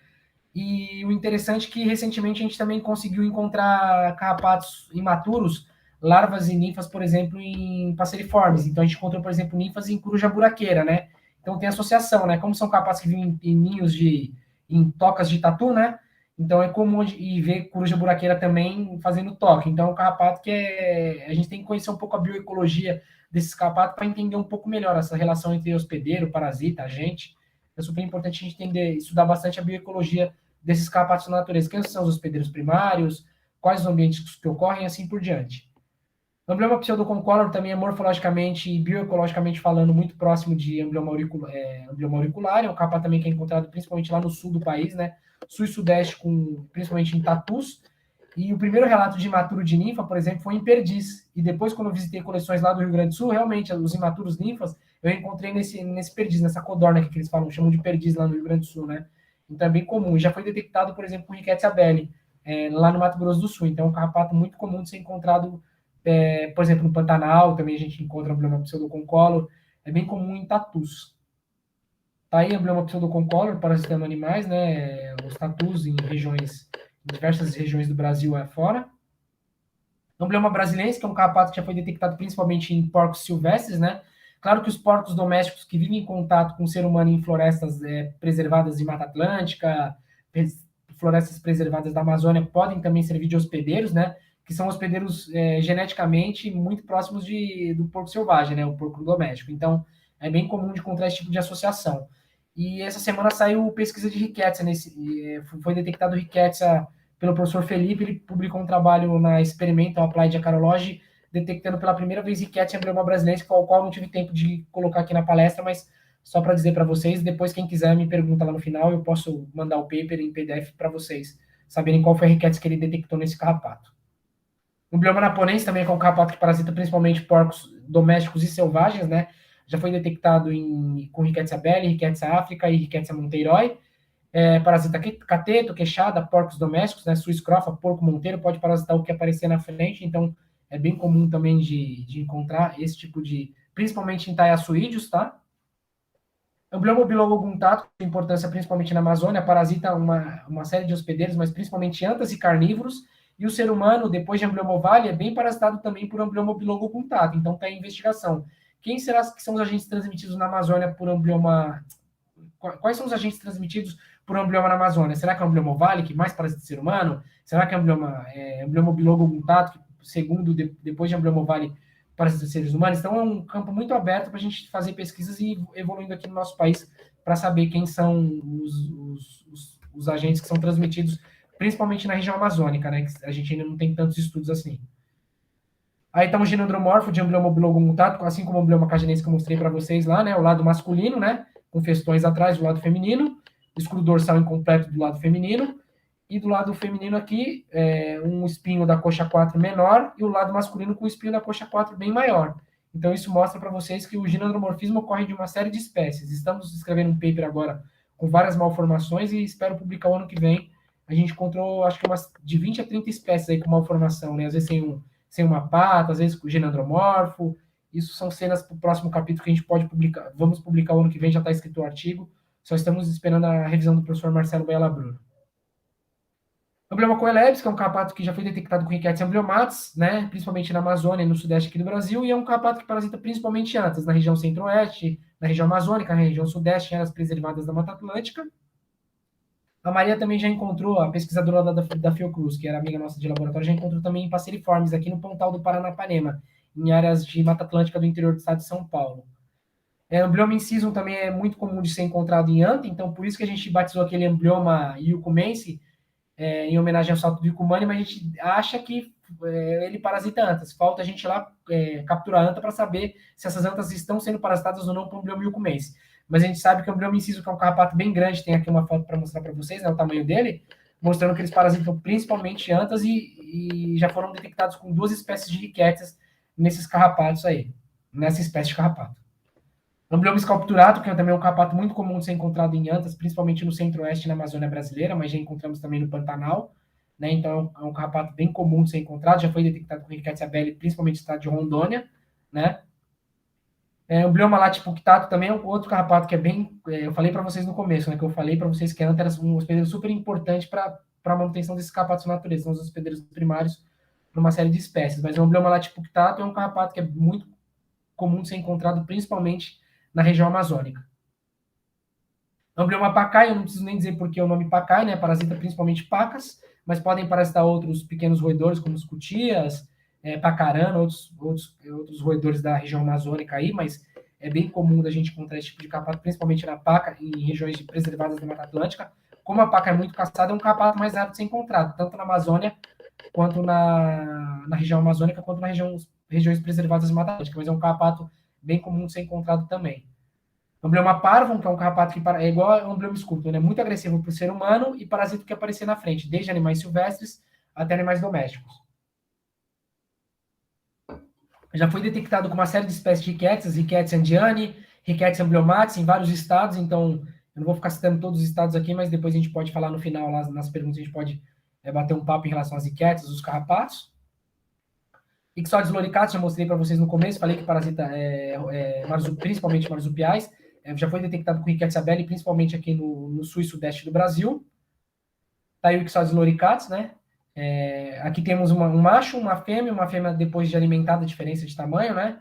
E o interessante é que recentemente a gente também conseguiu encontrar carrapatos imaturos, larvas e ninfas, por exemplo, em passeriformes. Então a gente encontrou, por exemplo, ninfas em coruja buraqueira, né? Então tem associação, né? Como são carrapatos que vivem em ninhos em tocas de tatu, né? Então é comum ver coruja buraqueira também fazendo toque. Então é um carrapato que a gente tem que conhecer um pouco a bioecologia desses carrapatos para entender um pouco melhor essa relação entre hospedeiro, parasita, agente. É super importante a gente entender, estudar bastante a bioecologia desses carrapatos na natureza. Quem são os hospedeiros primários, quais os ambientes que ocorrem e assim por diante. Amblioma pseudoconcolor também é morfologicamente e bioecologicamente falando muito próximo de amblioma auricular, é um carrapato também que é encontrado principalmente lá no sul do país, né? Sul e sudeste, principalmente em tatus. E o primeiro relato de imaturo de ninfa, por exemplo, foi em Perdiz. E depois, quando eu visitei coleções lá do Rio Grande do Sul, realmente, os imaturos ninfas, eu encontrei nesse Perdiz, nessa codorna que eles falam, chamam de Perdiz lá no Rio Grande do Sul, né? Então é bem comum. Já foi detectado, por exemplo, com Rickettsia belli, lá no Mato Grosso do Sul. Então é um carrapato muito comum de ser encontrado, por exemplo, no Pantanal, também a gente encontra amblioma pseudoconcolor. É bem comum em tatus. Tá aí amblioma pseudoconcolor, parasitando animais, né? Os tatus em diversas regiões do Brasil afora. Amblioma brasilense, que é um carrapato que já foi detectado principalmente em porcos silvestres, né? Claro que os porcos domésticos que vivem em contato com o ser humano em florestas preservadas de Mata Atlântica, florestas preservadas da Amazônia, podem também servir de hospedeiros, né? Que são hospedeiros geneticamente muito próximos do porco selvagem, né? O porco doméstico. Então, é bem comum de encontrar esse tipo de associação. E essa semana saiu pesquisa de Rickettsia, foi detectado Rickettsia pelo professor Felipe, ele publicou um trabalho na Experimental Applied Acarology, detectando pela primeira vez Rickettsia amblioma brasilense, qual não tive tempo de colocar aqui na palestra, mas só para dizer para vocês, depois quem quiser me pergunta lá no final, eu posso mandar o paper em PDF para vocês saberem qual foi a Rickettsia que ele detectou nesse carrapato. O amblioma naponense também é um carrapato que parasita principalmente porcos domésticos e selvagens, né? Já foi detectado com Rickettsia belli, Rickettsia africa e Rickettsia monteiroi. Parasita cateto, queixada, porcos domésticos, né? Swiss crofa, porco monteiro, pode parasitar o que aparecer na frente, então é bem comum também de encontrar esse tipo principalmente em taiaçuídeos, tá? Amblioma bilogoguntato, tem importância principalmente na Amazônia, parasita uma série de hospedeiros, mas principalmente antas e carnívoros, e o ser humano, depois de amblioma ovale, é bem parasitado também por amblioma bilogoguntato, então está em investigação. Quem será que são os agentes transmitidos na Amazônia por amblioma... Quais são os agentes transmitidos por amblioma na Amazônia? Será que é o amblioma ovale, que mais parasita o ser humano? Será que é amblioma bilogoguntato, que segundo, depois de amblioma ovale, parasita os seres humanos? Então é um campo muito aberto para a gente fazer pesquisas e ir evoluindo aqui no nosso país para saber quem são os agentes que são transmitidos, principalmente na região amazônica, né? Que a gente ainda não tem tantos estudos assim. Aí está um ginandromorfo de amblioma bilogoguntato, assim como o amblioma caginense que eu mostrei para vocês lá, né? O lado masculino, né? Com festões atrás do lado feminino, escudo dorsal incompleto do lado feminino, e do lado feminino aqui, um espinho da coxa 4 menor, e o lado masculino com o espinho da coxa 4 bem maior. Então, isso mostra para vocês que o ginandromorfismo ocorre de uma série de espécies. Estamos escrevendo um paper agora com várias malformações e espero publicar o ano que vem. A gente encontrou, acho que de 20 a 30 espécies aí com malformação, né? Às vezes sem uma pata, às vezes com ginandromorfo. Isso são cenas para o próximo capítulo que a gente pode publicar. Vamos publicar o ano que vem, já está escrito o artigo. Só estamos esperando a revisão do professor Marcelo Bela Bruno. Amblioma coelebs, que é um carrapato que já foi detectado com Rickettsia ambliomatis, né, principalmente na Amazônia e no sudeste aqui do Brasil, e é um carrapato que parasita principalmente antas, na região centro-oeste, na região amazônica, na região sudeste, em áreas preservadas da Mata Atlântica. A Maria também já encontrou, a pesquisadora da Fiocruz, que era amiga nossa de laboratório, já encontrou também passeriformes aqui no Pontal do Paranapanema, em áreas de Mata Atlântica do interior do estado de São Paulo. Amblioma incisum também é muito comum de ser encontrado em anta, então por isso que a gente batizou aquele amblioma yucumense, em homenagem ao salto do Yucumani, mas a gente acha que ele parasita antas. Falta a gente lá capturar a anta para saber se essas antas estão sendo parasitadas ou não por amblioma yucumense. Mas a gente sabe que o amblioma inciso, que é um carrapato bem grande, tem aqui uma foto para mostrar para vocês, né, o tamanho dele, mostrando que eles parasitam principalmente antas e já foram detectados com 2 espécies de riquétias nesses carrapatos aí, nessa espécie de carrapato. Amblioma escalpturato, que é também um carrapato muito comum de ser encontrado em antas, principalmente no centro-oeste e na Amazônia brasileira, mas já encontramos também no Pantanal, né? Então é um carrapato bem comum de ser encontrado, já foi detectado com Rickettsia belli, principalmente no estado de Rondônia, né? Amblioma latipunctato também é um outro carrapato que é bem... eu falei para vocês no começo, né? Que eu falei para vocês que a anta era um hospedeiro super importante para a manutenção desses carrapatos na natureza, são os hospedeiros primários para uma série de espécies. Mas o amblioma latipunctato é um carrapato que é muito comum de ser encontrado principalmente na região amazônica. Amblioma pacai, eu não preciso nem dizer porque o nome pacai, né? Parasita principalmente pacas, mas podem parasitar outros pequenos roedores, como os cutias, pacarana, outros roedores da região amazônica aí, mas é bem comum da gente encontrar esse tipo de carrapato, principalmente na paca, em regiões preservadas da Mata Atlântica. Como a paca é muito caçada, é um carrapato mais raro de ser encontrado, tanto na Amazônia quanto na região amazônica, quanto nas regiões preservadas da Mata Atlântica, mas é um carrapato bem comum de ser encontrado também. Amblioma parvum, que é um carrapato que é igual ao Amblioma sculptum, é muito agressivo para o ser humano e parasita que aparecer na frente, desde animais silvestres até animais domésticos. Já foi detectado com uma série de espécies de riquetes, Ricketts andiani, Ricketts ambliomatis, em vários estados, então eu não vou ficar citando todos os estados aqui, mas depois a gente pode falar no final, lá nas perguntas, a gente pode bater um papo em relação às riquetes, os carrapatos. Ixodes loricatus, já mostrei para vocês no começo, falei que parasita principalmente marsupiais, já foi detectado com Ricketts abeli, principalmente aqui no sul e sudeste do Brasil. Tá aí o Ixodes loricatus, né? Aqui temos um macho, uma fêmea depois de alimentada, a diferença de tamanho, né?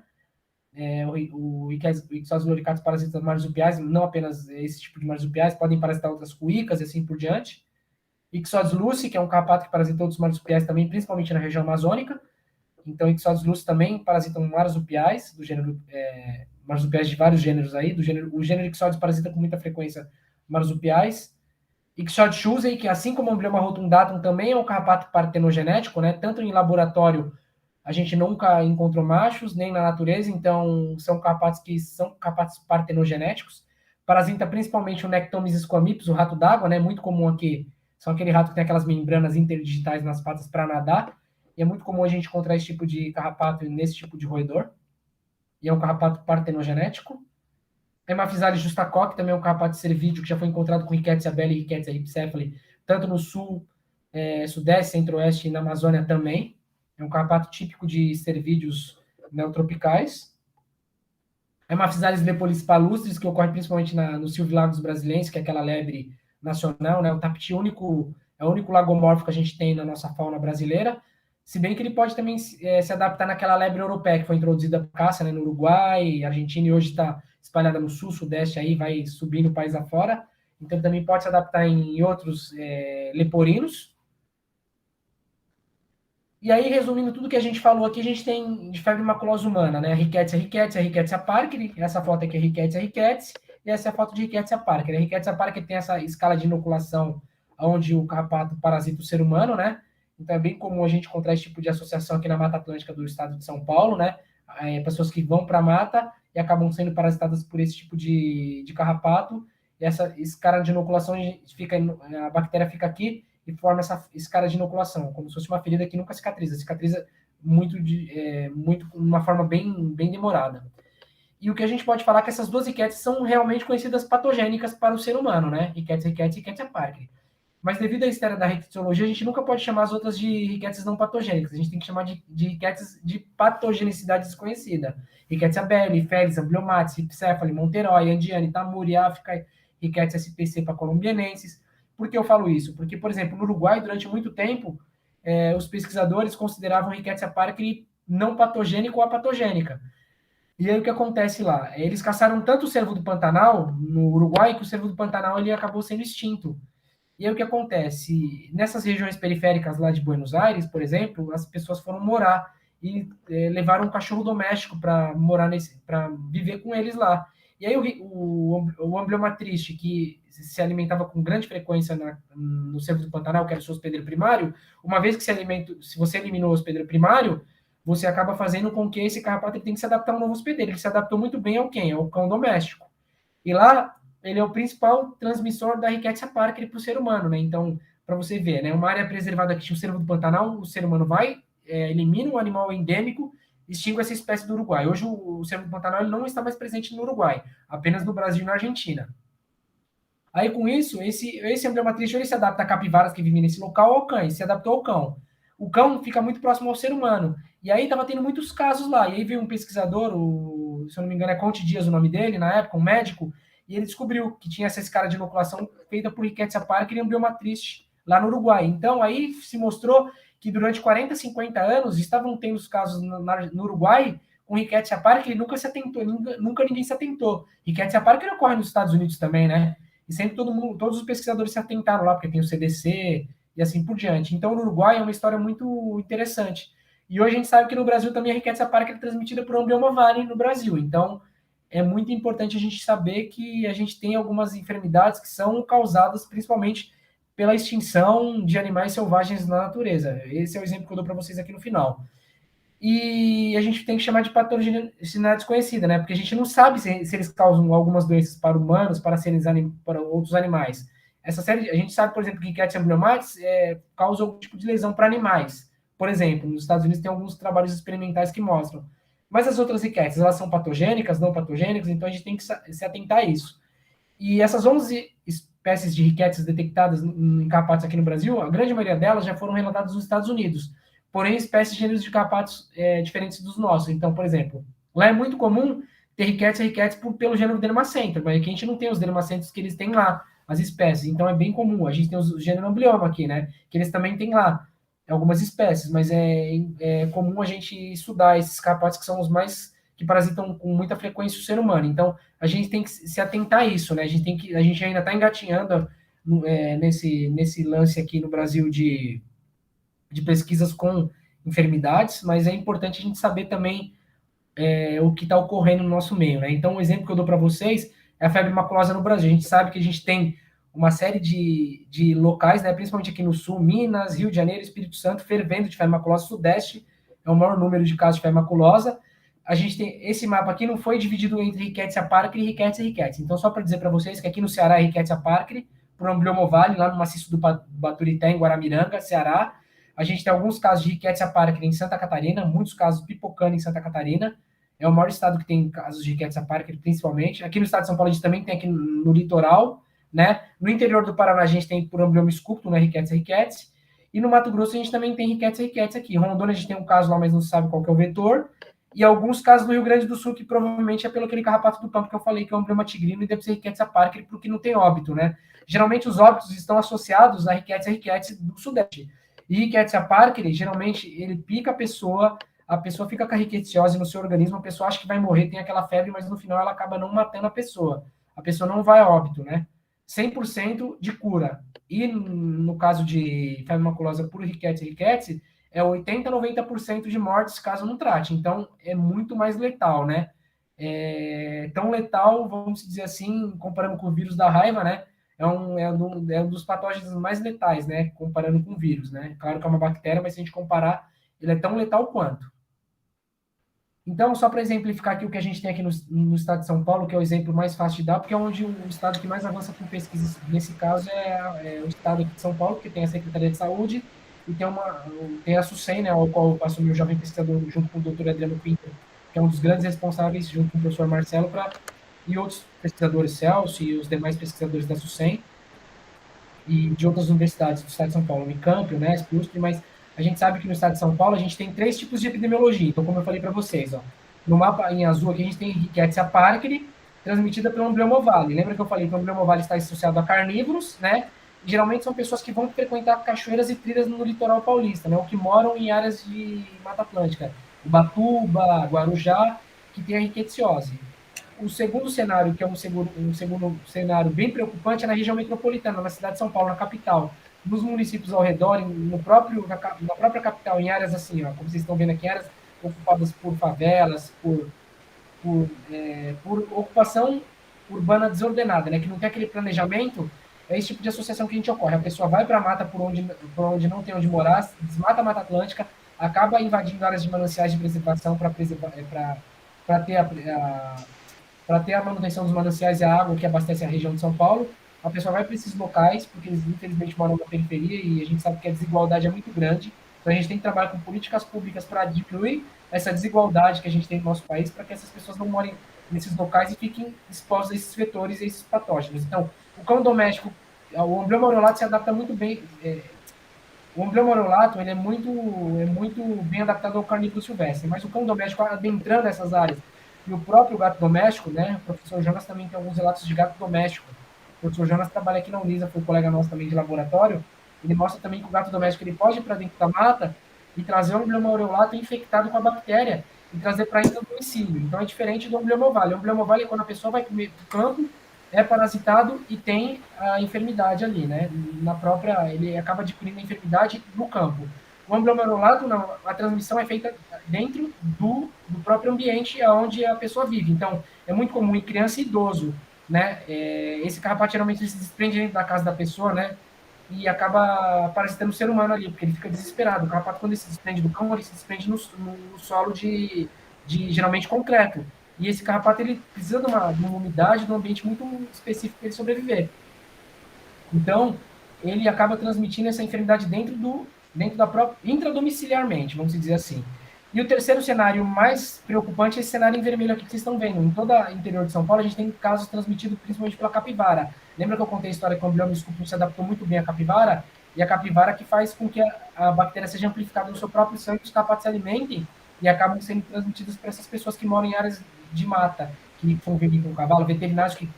O Ixodes loricatus parasita marsupiais, não apenas esse tipo de marsupiais, podem parasitar outras cuícas e assim por diante. Ixodes luci, que é um carrapato que parasita outros marsupiais também, principalmente na região amazônica. Então, Ixodes luci também parasitam marsupiais, do gênero, marsupiais de vários gêneros aí. O gênero Ixodes parasita com muita frequência marsupiais. Ixodes shusei, que assim como o Amblioma rotundatum também é um carrapato partenogenético, né? Tanto em laboratório a gente nunca encontrou machos, nem na natureza, então são carrapatos que são carrapatos partenogenéticos. Parasita principalmente o Nectomys squamipes, o rato d'água, né? Muito comum aqui, são aquele rato que tem aquelas membranas interdigitais nas patas para nadar, e é muito comum a gente encontrar esse tipo de carrapato nesse tipo de roedor, e é um carrapato partenogenético. Hemaphysalis justacoque, que também é um carrapato cervídeo, que já foi encontrado com Ricketts abeli e Ricketts rhipicephali, tanto no sul, sudeste, centro-oeste e na Amazônia também. É um carrapato típico de cervídeos neotropicais. Hemaphysalis lepolis palustris, que ocorre principalmente nos silvilagos brasileiros, que é aquela lebre nacional, né? O tapiti único, é o único lagomórfico que a gente tem na nossa fauna brasileira, se bem que ele pode também se adaptar naquela lebre europeia, que foi introduzida para caça, né, no Uruguai, Argentina, e hoje está espalhada no sul, sudeste, aí vai subindo o país afora. Então, também pode se adaptar em outros leporinos. E aí, resumindo tudo que a gente falou aqui, a gente tem de febre maculosa humana, né? Rickettsia parkeri, essa foto aqui é Rickettsia, e essa é a foto de Rickettsia parkeri. A Rickettsia parkeri tem essa escala de inoculação onde o carrapato parasita o ser humano, né? Então é bem comum a gente encontrar esse tipo de associação aqui na Mata Atlântica do estado de São Paulo, né? Pessoas que vão para a mata e acabam sendo parasitadas por esse tipo de carrapato. E essa escara de inoculação, a bactéria fica aqui e forma essa escara de inoculação, como se fosse uma ferida que nunca cicatriza muito uma forma bem demorada. E o que a gente pode falar é que essas duas riquetes são realmente conhecidas patogênicas para o ser humano, né? Rickettsia parkeri. Mas devido à história da riquetologia, a gente nunca pode chamar as outras de riquetes não patogênicas. A gente tem que chamar de riquetes de patogenicidade desconhecida. Ricketts abeli, Felis, Ambliomatis, Rhipicephali, Monteroi, Andiani, Tamuri, África, Ricketts SPC para colombianenses. Por que eu falo isso? Porque, por exemplo, no Uruguai, durante muito tempo, os pesquisadores consideravam Rickettsia parkeri não patogênica ou apatogênica. E aí o que acontece lá? Eles caçaram tanto o cervo do Pantanal, no Uruguai, que o cervo do Pantanal ele acabou sendo extinto. E aí o que acontece? Nessas regiões periféricas lá de Buenos Aires, por exemplo, as pessoas foram morar e levaram um cachorro doméstico para para viver com eles lá. E aí o Amblioma triste, que se alimentava com grande frequência no cervo do Pantanal, que era o seu hospedeiro primário, uma vez que se você eliminou o hospedeiro primário, você acaba fazendo com que esse carrapato tem que se adaptar a um novo hospedeiro. Ele se adaptou muito bem ao quem? Ao cão doméstico. E lá ele é o principal transmissor da Rickettsia parkeri para o ser humano, né? Então, para você ver, né? Uma área preservada que tinha o cervo do Pantanal, o ser humano vai, elimina um animal endêmico, extingue essa espécie do Uruguai. Hoje o cervo do Pantanal ele não está mais presente no Uruguai, apenas no Brasil e na Argentina. Aí, com isso, esse Amblioma triste ele se adapta a capivaras que vivem nesse local ou cães, se adaptou ao cão. O cão fica muito próximo ao ser humano. E aí estava tendo muitos casos lá. E aí veio um pesquisador, se eu não me engano é Conte Dias o nome dele, na época, um médico, e ele descobriu que tinha essa escala de inoculação feita por Rickettsia parkeri e Amblioma triste lá no Uruguai. Então, aí se mostrou que durante 40, 50 anos estavam tendo os casos no Uruguai com Rickettsia parkeri, nunca ninguém se atentou. Rickettsia parkeri ocorre nos Estados Unidos também, né? E sempre todos os pesquisadores se atentaram lá, porque tem o CDC e assim por diante. Então, no Uruguai é uma história muito interessante. E hoje a gente sabe que no Brasil também a Rickettsia parkeri é transmitida por Amblioma vari no Brasil. Então, é muito importante a gente saber que a gente tem algumas enfermidades que são causadas principalmente pela extinção de animais selvagens na natureza. Esse é o exemplo que eu dou para vocês aqui no final. E a gente tem que chamar de patogenia desconhecida, né? Porque a gente não sabe se eles causam algumas doenças para humanos, para outros animais. Essa série, a gente sabe, por exemplo, que Rickettsia amblyommatis causa algum tipo de lesão para animais. Por exemplo, nos Estados Unidos tem alguns trabalhos experimentais que mostram. Mas as outras Rickettsias, elas são patogênicas, não patogênicas, então a gente tem que se atentar a isso. E essas 11 espécies de Rickettsia detectadas em carrapatos aqui no Brasil, a grande maioria delas já foram relatadas nos Estados Unidos. Porém, espécies de gêneros de carrapatos diferentes dos nossos. Então, por exemplo, lá é muito comum ter Rickettsia pelo gênero Dermacentor, mas aqui a gente não tem os dermacentros que eles têm lá, as espécies. Então, é bem comum. A gente tem o gênero Amblyoma aqui, né? Que eles também têm lá algumas espécies, mas é comum a gente estudar esses carrapatos que são os mais que parasitam com muita frequência o ser humano. Então, a gente tem que se atentar a isso, né? A gente ainda está engatinhando nesse lance aqui no Brasil de pesquisas com enfermidades, mas é importante a gente saber também o que está ocorrendo no nosso meio, né? Então, um exemplo que eu dou para vocês é a febre maculosa no Brasil. A gente sabe que a gente tem uma série de locais, né, principalmente aqui no Sul, Minas, Rio de Janeiro, Espírito Santo, fervendo de febre maculosa. Sudeste é o maior número de casos de febre maculosa. A gente tem esse mapa aqui não foi dividido entre Rickettsia parkeri e Rickettsia rickettsii. Então, só para dizer para vocês que aqui no Ceará é Rickettsia parkeri, por Amblyomma Valley, lá no maciço do Baturité, em Guaramiranga, Ceará. A gente tem alguns casos de Rickettsia parkeri em Santa Catarina, muitos casos pipocando em Santa Catarina. É o maior estado que tem casos de Rickettsia parkeri, principalmente. Aqui no estado de São Paulo, a gente também tem aqui no litoral, né? No interior do Paraná, a gente tem por Amblyomma sculptum, né? Rickettsia rickettsii. E no Mato Grosso, a gente também tem Rickettsia rickettsii aqui. Em Rondônia, a gente tem um caso lá, mas não se sabe qual que é o vetor. E alguns casos no Rio Grande do Sul, que provavelmente é pelo aquele carrapato do pampa que eu falei, que é o Amblyomma tigrino, e deve ser Rickettsia parkeri, porque não tem óbito, né? Geralmente, os óbitos estão associados a Rickettsia rickettsii do Sudeste. E Rickettsia parkeri, geralmente, ele pica a pessoa fica com a ricketsiose no seu organismo, a pessoa acha que vai morrer, tem aquela febre, mas no final ela acaba não matando a pessoa não vai a óbito, né? 100% de cura. E no caso de febre maculosa por Rickettsia rickettsii, é 80% a 90% de mortes caso não trate. Então, é muito mais letal, né? Tão letal, vamos dizer assim, comparando com o vírus da raiva, né? É um dos patógenos mais letais, né? Comparando com o vírus, né? Claro que é uma bactéria, mas se a gente comparar, ele é tão letal quanto. Então, só para exemplificar aqui o que a gente tem aqui no estado de São Paulo, que é o exemplo mais fácil de dar, porque é onde o estado que mais avança com pesquisas nesse caso é o estado aqui de São Paulo, que tem a Secretaria de Saúde, e tem a SUSEM, né, ao qual eu assumi o jovem pesquisador junto com o Dr. Adriano Pinto, que é um dos grandes responsáveis, junto com o professor Marcelo, e outros pesquisadores, Celso e os demais pesquisadores da SUSEM, e de outras universidades do estado de São Paulo, Unicamp, Unesp, USP, mas a gente sabe que no estado de São Paulo a gente tem 3 tipos de epidemiologia. Então, como eu falei para vocês, no mapa em azul aqui a gente tem Rickettsia parkeri, transmitida pelo Amblyomma Valley. Lembra que eu falei que o Amblyomma Valley está associado a carnívoros, né? E geralmente são pessoas que vão frequentar cachoeiras e trilhas no litoral paulista, né? Ou que moram em áreas de Mata Atlântica, Ubatuba, Guarujá, que tem a ricketsiose. O segundo cenário, que é um segundo cenário bem preocupante, é na região metropolitana, na cidade de São Paulo, na capital. Nos municípios ao redor, na própria capital, em áreas assim, como vocês estão vendo aqui, áreas ocupadas por favelas, por ocupação urbana desordenada, né, que não tem aquele planejamento, é esse tipo de associação que a gente ocorre. A pessoa vai para a mata por onde não tem onde morar, desmata a Mata Atlântica, acaba invadindo áreas de mananciais de preservação para ter a manutenção dos mananciais e a água que abastece a região de São Paulo. A pessoa vai para esses locais, porque eles infelizmente moram na periferia e a gente sabe que a desigualdade é muito grande. Então a gente tem que trabalhar com políticas públicas para diminuir essa desigualdade que a gente tem no nosso país, para que essas pessoas não morem nesses locais e fiquem expostas a esses vetores e esses patógenos. Então, o cão doméstico, o Amblyomma aurulato se adapta muito bem. O Amblyomma aurulato ele é muito bem adaptado ao carnívoro silvestre, mas o cão doméstico adentrando essas áreas e o próprio gato doméstico, né? O professor Jonas também tem alguns relatos de gato doméstico. O professor Jonas trabalha aqui na Unisa, foi um colega nosso também de laboratório. Ele mostra também que o gato doméstico ele pode ir para dentro da mata e trazer o Amblyomma aurulato infectado com a bactéria e trazer para dentro do domicílio. Então é diferente do Amblyomma ovale. O Amblyomma ovale é quando a pessoa vai para o campo, é parasitado e tem a enfermidade ali, né? Ele acaba adquirindo a enfermidade no campo. O Amblyomma aurulato, não, a transmissão é feita dentro do próprio ambiente onde a pessoa vive. Então, é muito comum em criança e idoso, né? Esse carrapato geralmente se desprende dentro da casa da pessoa, né? e acaba parasitando o ser humano ali, porque ele fica desesperado. O carrapato, quando ele se desprende do cão, ele se desprende no solo de geralmente concreto. E esse carrapato ele precisa de uma umidade, de um ambiente muito específico para ele sobreviver. Então, ele acaba transmitindo essa enfermidade dentro da própria, intradomiciliarmente, vamos dizer assim. E o terceiro cenário mais preocupante é esse cenário em vermelho aqui que vocês estão vendo. Em todo o interior de São Paulo, a gente tem casos transmitidos principalmente pela capivara. Lembra que eu contei a história que o amblioma escúpulo se adaptou muito bem à capivara? E a capivara que faz com que a bactéria seja amplificada no seu próprio sangue, os carrapatos se alimentem e acabam sendo transmitidos para essas pessoas que moram em áreas de mata, que convivem com o cavalo, veterinários que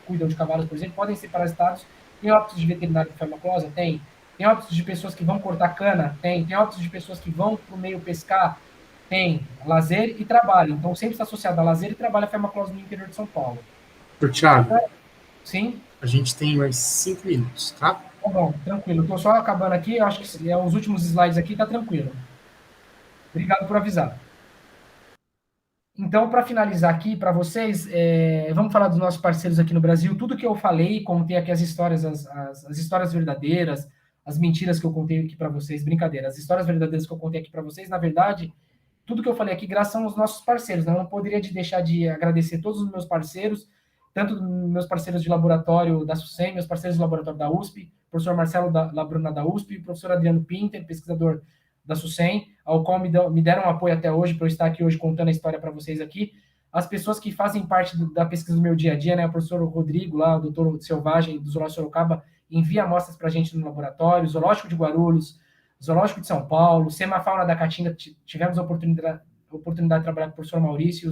cuidam de cavalos, por exemplo, podem ser parasitados. Tem óbitos de veterinário com farmacose? Tem. Tem óbitos de pessoas que vão cortar cana? Tem. Tem óbitos de pessoas que vão para o meio pescar? Tem. Lazer e trabalho. Então, sempre está associado a lazer e trabalho a farmacose no interior de São Paulo. Ô, Thiago, Sim? a gente tem mais 5 minutos, tá? Tá bom, tranquilo. Estou só acabando aqui. Eu acho que os últimos slides aqui tá tranquilo. Obrigado por avisar. Então, para finalizar aqui para vocês, vamos falar dos nossos parceiros aqui no Brasil. Tudo que eu falei, contei aqui as histórias, as histórias verdadeiras, as mentiras que eu contei aqui para vocês, brincadeira, as histórias verdadeiras que eu contei aqui para vocês, na verdade, tudo que eu falei aqui, graças aos nossos parceiros. Né? Eu não poderia deixar de agradecer todos os meus parceiros, tanto meus parceiros de laboratório da SUSEM, meus parceiros de laboratório da USP, professor Marcelo Labruna da USP, professor Adriano Pinter, pesquisador da SUSEM, ao qual me deram apoio até hoje, para eu estar aqui hoje contando a história para vocês aqui. As pessoas que fazem parte da pesquisa do meu dia a dia, né? O professor Rodrigo, lá, o doutor Selvagem, do Zoológico Sorocaba, envia amostras para a gente no laboratório, o Zoológico de Guarulhos, Zoológico de São Paulo, Semafauna da Caatinga, tivemos a oportunidade de trabalhar com o professor Maurício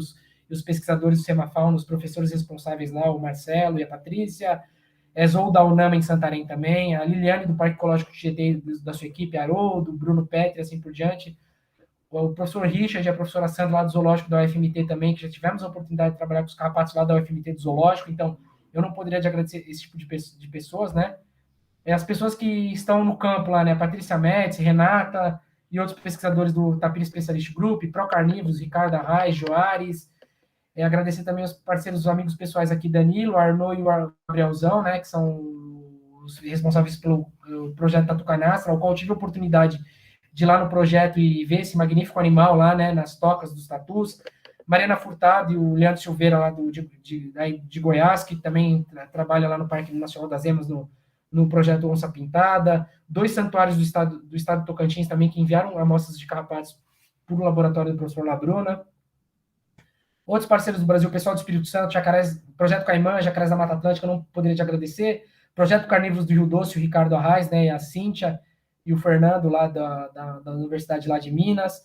e os pesquisadores do Semafauna, os professores responsáveis lá, o Marcelo e a Patrícia, Zou da UNAMA em Santarém também, a Liliane do Parque Ecológico de GT, da sua equipe, Haroldo, Bruno Petri, assim por diante, o professor Richard e a professora Sandra lá do Zoológico da UFMT também, que já tivemos a oportunidade de trabalhar com os carrapatos lá da UFMT do Zoológico, então eu não poderia agradecer esse tipo de pessoas, né? As pessoas que estão no campo lá, né? Patrícia Metz, Renata e outros pesquisadores do Tapir Specialist Group, Procarnívoros, Ricardo Arraes, Joares. Agradecer também aos parceiros, os amigos pessoais aqui, Danilo, Arnaud e o Gabrielzão, né? Que são os responsáveis pelo projeto Tatu Canastra, ao qual eu tive a oportunidade de ir lá no projeto e ver esse magnífico animal lá, né? Nas tocas dos tatus. Mariana Furtado e o Leandro Silveira lá de Goiás, que também trabalha lá no Parque Nacional das Emas, no projeto Onça Pintada, 2 santuários do estado do Tocantins também que enviaram amostras de carrapatos para o laboratório do professor Labruna. Outros parceiros do Brasil, o pessoal do Espírito Santo, Jacarés, Projeto Caimã, Jacarés da Mata Atlântica, eu não poderia te agradecer. Projeto Carnívoros do Rio Doce, o Ricardo Arraes, né, e a Cíntia e o Fernando lá da Universidade lá de Minas.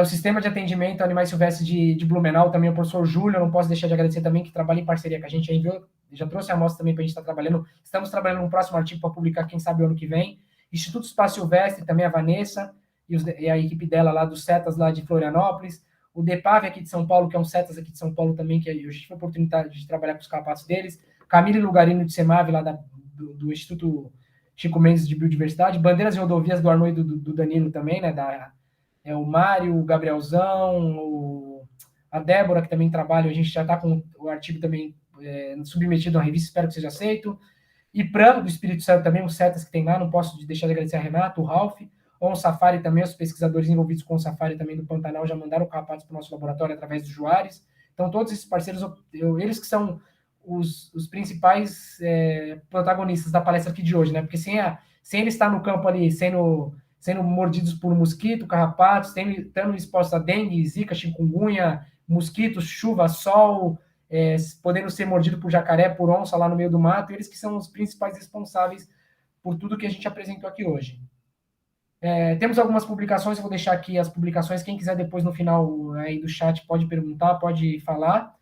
O Sistema de Atendimento a Animais Silvestres de Blumenau, também o professor Júlio, eu não posso deixar de agradecer também, que trabalha em parceria com a gente, enviou, já trouxe a amostra também para a gente estar trabalhando. Estamos trabalhando no próximo artigo para publicar, quem sabe, o ano que vem. Instituto Espaço Silvestre, também a Vanessa e a equipe dela lá dos CETAS lá de Florianópolis. O DEPAV aqui de São Paulo, que é um CETAS aqui de São Paulo também, que a gente tive a oportunidade de trabalhar com os carrapatos deles. Camille Lugarino de Semave, lá do Instituto Chico Mendes de Biodiversidade. Bandeiras e Rodovias do Arnaud e do Danilo também, né, o Mário, o Gabrielzão, a Débora, que também trabalha, a gente já está com o artigo também submetido à revista, espero que seja aceito. E Prano, do Espírito Santo também, os CETAS que tem lá, não posso deixar de agradecer a Renato, o Ralph, ou o Safari também, os pesquisadores envolvidos com o Safari também do Pantanal já mandaram carrapatos para o nosso laboratório através dos Juares. Então, todos esses parceiros, eles que são os principais protagonistas da palestra aqui de hoje, né? Porque sem eles estar no campo ali, sendo mordidos por mosquito, carrapatos, estando expostos a dengue, zika, chikungunya, mosquitos, chuva, sol, podendo ser mordido por jacaré, por onça lá no meio do mato, eles que são os principais responsáveis por tudo que a gente apresentou aqui hoje. Temos algumas publicações, eu vou deixar aqui as publicações, quem quiser depois no final aí do chat pode perguntar, pode falar,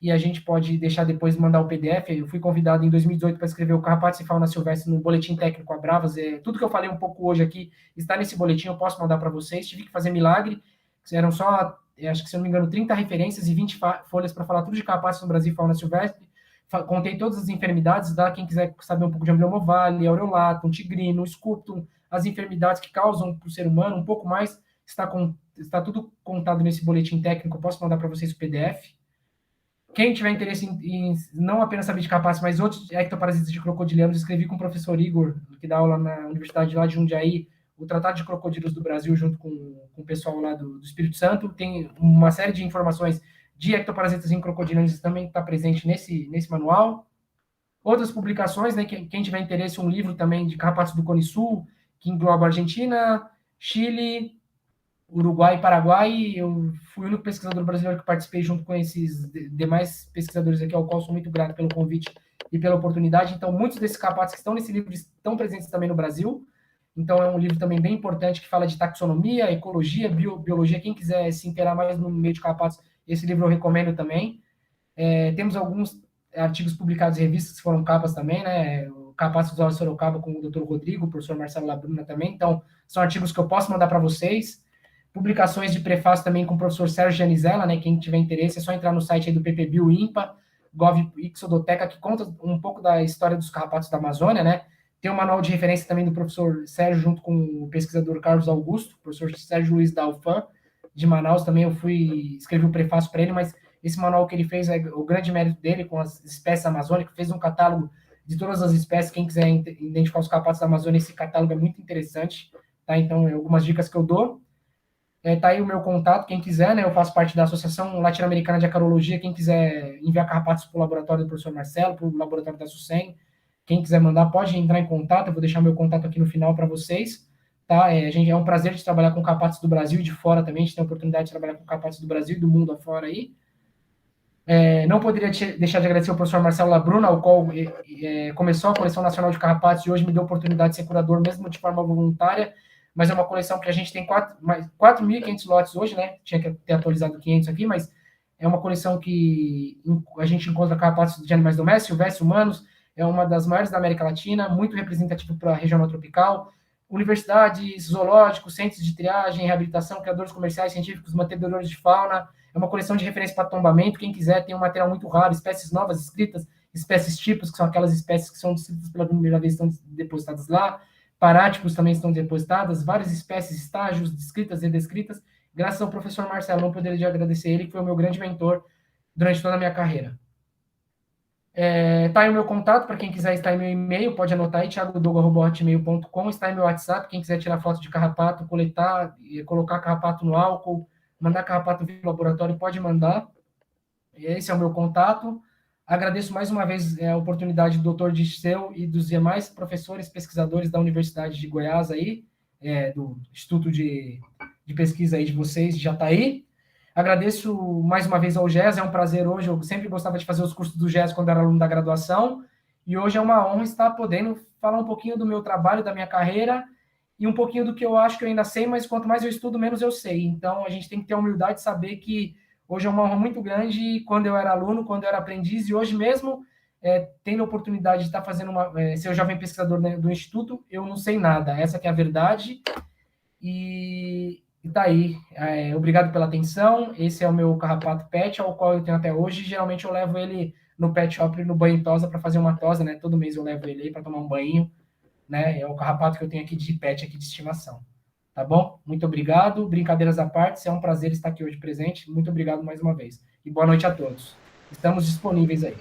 e a gente pode deixar depois mandar o PDF. Eu fui convidado em 2018 para escrever o Carrapatos e Fauna Silvestre no Boletim Técnico a Bravas. Tudo que eu falei um pouco hoje aqui está nesse boletim, eu posso mandar para vocês. Tive que fazer milagre, eram só, acho que se eu não me engano, 30 referências e 20 folhas para falar tudo de carrapatos no Brasil e fauna silvestre. Contei todas as enfermidades, quem quiser saber um pouco de Amblioma ovale, aureolatum, tigrino, sculptum, as enfermidades que causam para o ser humano, um pouco mais, está tudo contado nesse boletim técnico, eu posso mandar para vocês o PDF. Quem tiver interesse em não apenas saber de carrapatos, mas outros ectoparasitas de crocodilianos, escrevi com o professor Igor, que dá aula na Universidade lá de Jundiaí, o Tratado de Crocodilos do Brasil, junto com o pessoal lá do Espírito Santo. Tem uma série de informações de ectoparasitas em crocodilianos também está presente nesse manual. Outras publicações, né? Quem tiver interesse, um livro também de carrapatos do Cone Sul, que engloba Argentina, Chile, Uruguai e Paraguai. Eu fui o único pesquisador brasileiro que participei junto com esses demais pesquisadores aqui, ao qual sou muito grato pelo convite e pela oportunidade. Então, muitos desses carrapatos que estão nesse livro estão presentes também no Brasil. Então, é um livro também bem importante que fala de taxonomia, ecologia, biologia. Quem quiser se inteirar mais no meio de carrapatos, esse livro eu recomendo também. Temos alguns artigos publicados em revistas que foram capas também, né? O Carrapatos dos Olhos de Sorocaba com o Dr. Rodrigo, o professor Marcelo Labruna também. Então, são artigos que eu posso mandar para vocês. Publicações de prefácio também com o professor Sérgio Janizella, né? Quem tiver interesse, é só entrar no site aí do PPBio IMPA, Gov Ixodoteca, que conta um pouco da história dos carrapatos da Amazônia, né? Tem um manual de referência também do professor Sérgio, junto com o pesquisador Carlos Augusto, professor Sérgio Luiz Dalfan, de Manaus. Também eu escrevi um prefácio para ele, mas esse manual que ele fez é o grande mérito dele com as espécies amazônicas, fez um catálogo de todas as espécies. Quem quiser identificar os carrapatos da Amazônia, esse catálogo é muito interessante, tá? Então, algumas dicas que eu dou. Tá aí o meu contato, quem quiser, né? Eu faço parte da Associação Latino-Americana de Acarologia. Quem quiser enviar carrapatos para o laboratório do professor Marcelo, para o laboratório da SUSEM, quem quiser mandar, pode entrar em contato. Eu vou deixar meu contato aqui no final para vocês, tá? Gente, é um prazer de trabalhar com carrapatos do Brasil e de fora também. A gente tem a oportunidade de trabalhar com carrapatos do Brasil e do mundo afora aí. Não poderia deixar de agradecer ao professor Marcelo Labruna, ao qual começou a Coleção Nacional de Carrapatos e hoje me deu a oportunidade de ser curador, mesmo de forma voluntária, mas é uma coleção que a gente tem 4.500 lotes hoje, né? Tinha que ter atualizado 500 aqui, mas é uma coleção que a gente encontra carrapatos de animais domésticos, silvestres, humanos. É uma das maiores da América Latina, muito representativa para a região tropical. Universidades, zoológicos, centros de triagem, reabilitação, criadores comerciais, científicos, mantenedores de fauna. É uma coleção de referência para tombamento. Quem quiser, tem um material muito raro, espécies novas escritas, espécies tipos, que são aquelas espécies que são descritas pela primeira vez, estão depositadas lá. Paráticos também estão depositadas, várias espécies, estágios, descritas e descritas. Graças ao professor Marcelo, não poderia agradecer ele, que foi o meu grande mentor durante toda a minha carreira. Tá aí o meu contato, para quem quiser, está aí meu e-mail, pode anotar aí, thiagodogo@hotmail.com, está aí meu WhatsApp, quem quiser tirar foto de carrapato, coletar, colocar carrapato no álcool, mandar carrapato via laboratório, pode mandar. Esse é o meu contato. Agradeço mais uma vez a oportunidade do Dr. Dirceu e dos demais professores, pesquisadores da Universidade de Goiás aí, do Instituto de Pesquisa aí de vocês, de Jataí. Agradeço mais uma vez ao GES, é um prazer hoje, eu sempre gostava de fazer os cursos do GES quando era aluno da graduação, e hoje é uma honra estar podendo falar um pouquinho do meu trabalho, da minha carreira, e um pouquinho do que eu acho que eu ainda sei, mas quanto mais eu estudo, menos eu sei. Então, a gente tem que ter a humildade de saber que hoje é uma honra muito grande, quando eu era aluno, quando eu era aprendiz, e hoje mesmo, tendo a oportunidade de estar fazendo ser jovem pesquisador, né, do Instituto, eu não sei nada, essa que é a verdade, e tá aí. Obrigado pela atenção. Esse é o meu carrapato pet, ao qual eu tenho até hoje. Geralmente eu levo ele no pet shop, no banho tosa, para fazer uma tosa, né? Todo mês eu levo ele aí para tomar um banho, né? É o carrapato que eu tenho aqui de pet, aqui de estimação. Tá bom? Muito obrigado. Brincadeiras à parte, é um prazer estar aqui hoje presente. Muito obrigado mais uma vez. E boa noite a todos. Estamos disponíveis aí.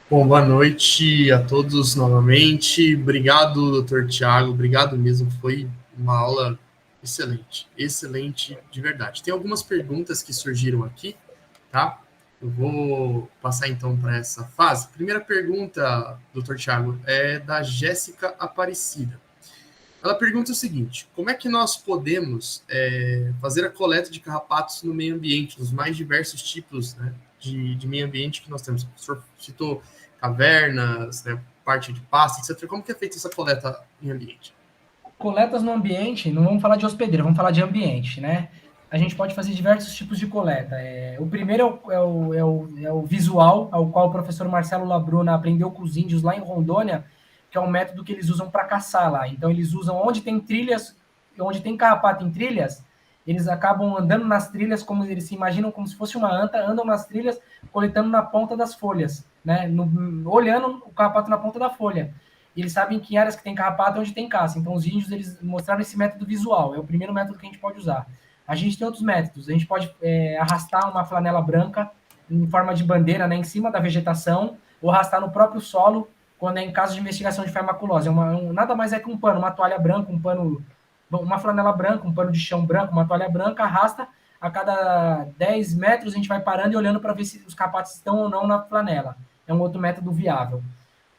Bom, boa noite a todos novamente. Obrigado, Dr. Thiago. Obrigado mesmo. Foi uma aula excelente de verdade. Tem algumas perguntas que surgiram aqui, tá? Eu vou passar então para essa fase. Primeira pergunta, Dr. Thiago, é da Jéssica Aparecida. Ela pergunta o seguinte: como é que nós podemos fazer a coleta de carrapatos no meio ambiente, nos mais diversos tipos, né, de meio ambiente que nós temos? O professor citou cavernas, né, parte de pasta, etc. Como que é feita essa coleta em ambiente? Coletas no ambiente, não vamos falar de hospedeira, vamos falar de ambiente, né? A gente pode fazer diversos tipos de coleta. O primeiro é o visual, ao qual o professor Marcelo Labruna aprendeu com os índios lá em Rondônia, que é um método que eles usam para caçar lá. Então, eles usam onde tem trilhas, onde tem carrapato em trilhas, eles acabam andando nas trilhas, como eles se imaginam como se fosse uma anta, andam nas trilhas, coletando na ponta das folhas, né? Olhando o carrapato na ponta da folha. Eles sabem que em áreas que tem carrapato é onde tem caça. Então, os índios, eles mostraram esse método visual. É o primeiro método que a gente pode usar. A gente tem outros métodos. A gente pode arrastar uma flanela branca em forma de bandeira, né, em cima da vegetação, ou arrastar no próprio solo, quando é em caso de investigação de farmacolose. Nada mais é que um pano, uma toalha branca, uma flanela branca, um pano de chão branco, uma toalha branca, arrasta, a cada 10 metros a gente vai parando e olhando para ver se os carrapatos estão ou não na flanela. É um outro método viável.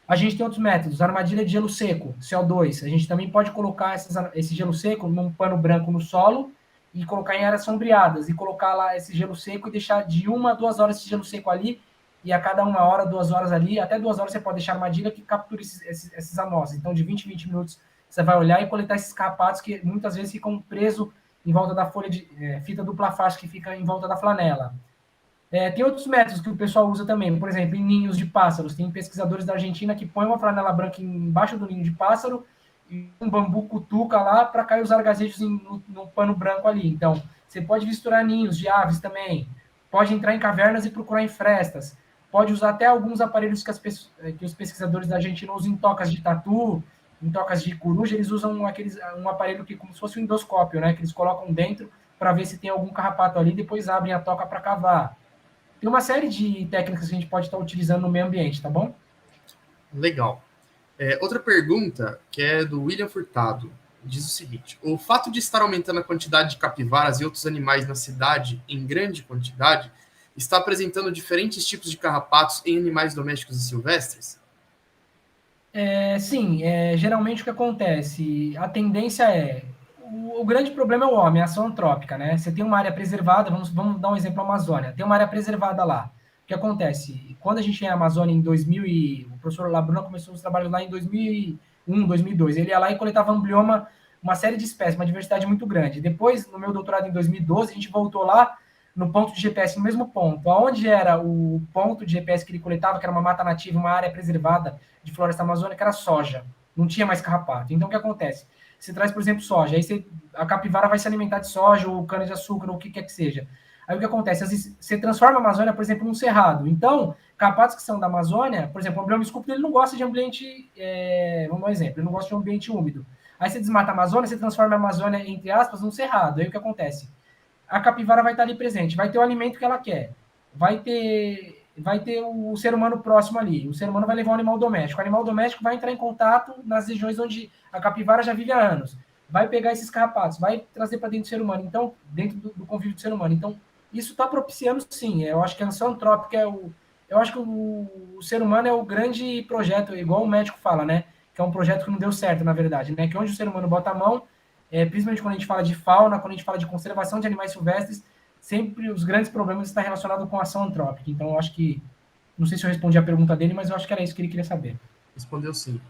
A gente tem outros métodos, armadilha de gelo seco, CO2. A gente também pode colocar esse gelo seco num pano branco no solo e colocar em áreas sombreadas e colocar lá esse gelo seco e deixar de 1 a 2 horas esse gelo seco ali, e a cada 1 hora, 2 horas ali, até 2 horas você pode deixar armadilha que capture esses amostras. Então, de 20 em 20 minutos, você vai olhar e coletar esses carrapatos que muitas vezes ficam presos em volta da folha de fita dupla face que fica em volta da flanela. Tem outros métodos que o pessoal usa também, por exemplo, em ninhos de pássaros. Tem pesquisadores da Argentina que põem uma flanela branca embaixo do ninho de pássaro e um bambu cutuca lá para cair os argazejos no pano branco ali. Então, você pode misturar ninhos de aves também, pode entrar em cavernas e procurar em frestas, pode usar até alguns aparelhos que os pesquisadores da Argentina usam em tocas de tatu, em tocas de coruja, eles usam um aparelho que como se fosse um endoscópio, né, que eles colocam dentro para ver se tem algum carrapato ali, depois abrem a toca para cavar. Tem uma série de técnicas que a gente pode estar utilizando no meio ambiente, tá bom? Legal. Outra pergunta, que é do William Furtado, diz o seguinte: o fato de estar aumentando a quantidade de capivaras e outros animais na cidade em grande quantidade está apresentando diferentes tipos de carrapatos em animais domésticos e silvestres? Sim, geralmente o que acontece, a tendência o grande problema é o homem, a ação antrópica, né? Você tem uma área preservada, vamos dar um exemplo, a Amazônia, tem uma área preservada lá. O que acontece? Quando a gente ia à Amazônia em 2000 o professor Labruna começou os trabalhos lá em 2001, 2002, ele ia lá e coletava amblioma, uma série de espécies, uma diversidade muito grande. Depois, no meu doutorado em 2012, a gente voltou lá no ponto de GPS, no mesmo ponto. Onde era o ponto de GPS que ele coletava, que era uma mata nativa, uma área preservada de floresta amazônica, era soja. Não tinha mais carrapato. Então, o que acontece? Você traz, por exemplo, soja. Aí a capivara vai se alimentar de soja, ou cana-de-açúcar, ou o que quer que seja. Aí o que acontece? Às vezes, você transforma a Amazônia, por exemplo, num cerrado. Então, carrapatos que são da Amazônia, por exemplo, o amblioma escúpido, ele não gosta de ambiente, vamos dar um exemplo, ele não gosta de um ambiente úmido. Aí você desmata a Amazônia, você transforma a Amazônia, entre aspas, num cerrado. Aí o que acontece? A capivara vai estar ali presente, vai ter o alimento que ela quer, vai ter o ser humano próximo ali, o ser humano vai levar um animal doméstico, o animal doméstico vai entrar em contato nas regiões onde a capivara já vive há anos, vai pegar esses carrapatos, vai trazer para dentro do ser humano, então, dentro do convívio do ser humano. Então, isso está propiciando, sim, eu acho que a ação antrópica eu acho que o ser humano é o grande projeto, igual o médico fala, né, que é um projeto que não deu certo, na verdade, né, que onde o ser humano bota a mão, principalmente quando a gente fala de fauna, quando a gente fala de conservação de animais silvestres, sempre os grandes problemas estão relacionados com a ação antrópica. Então, eu acho que, não sei se eu respondi a pergunta dele, mas eu acho que era isso que ele queria saber. Respondeu sim.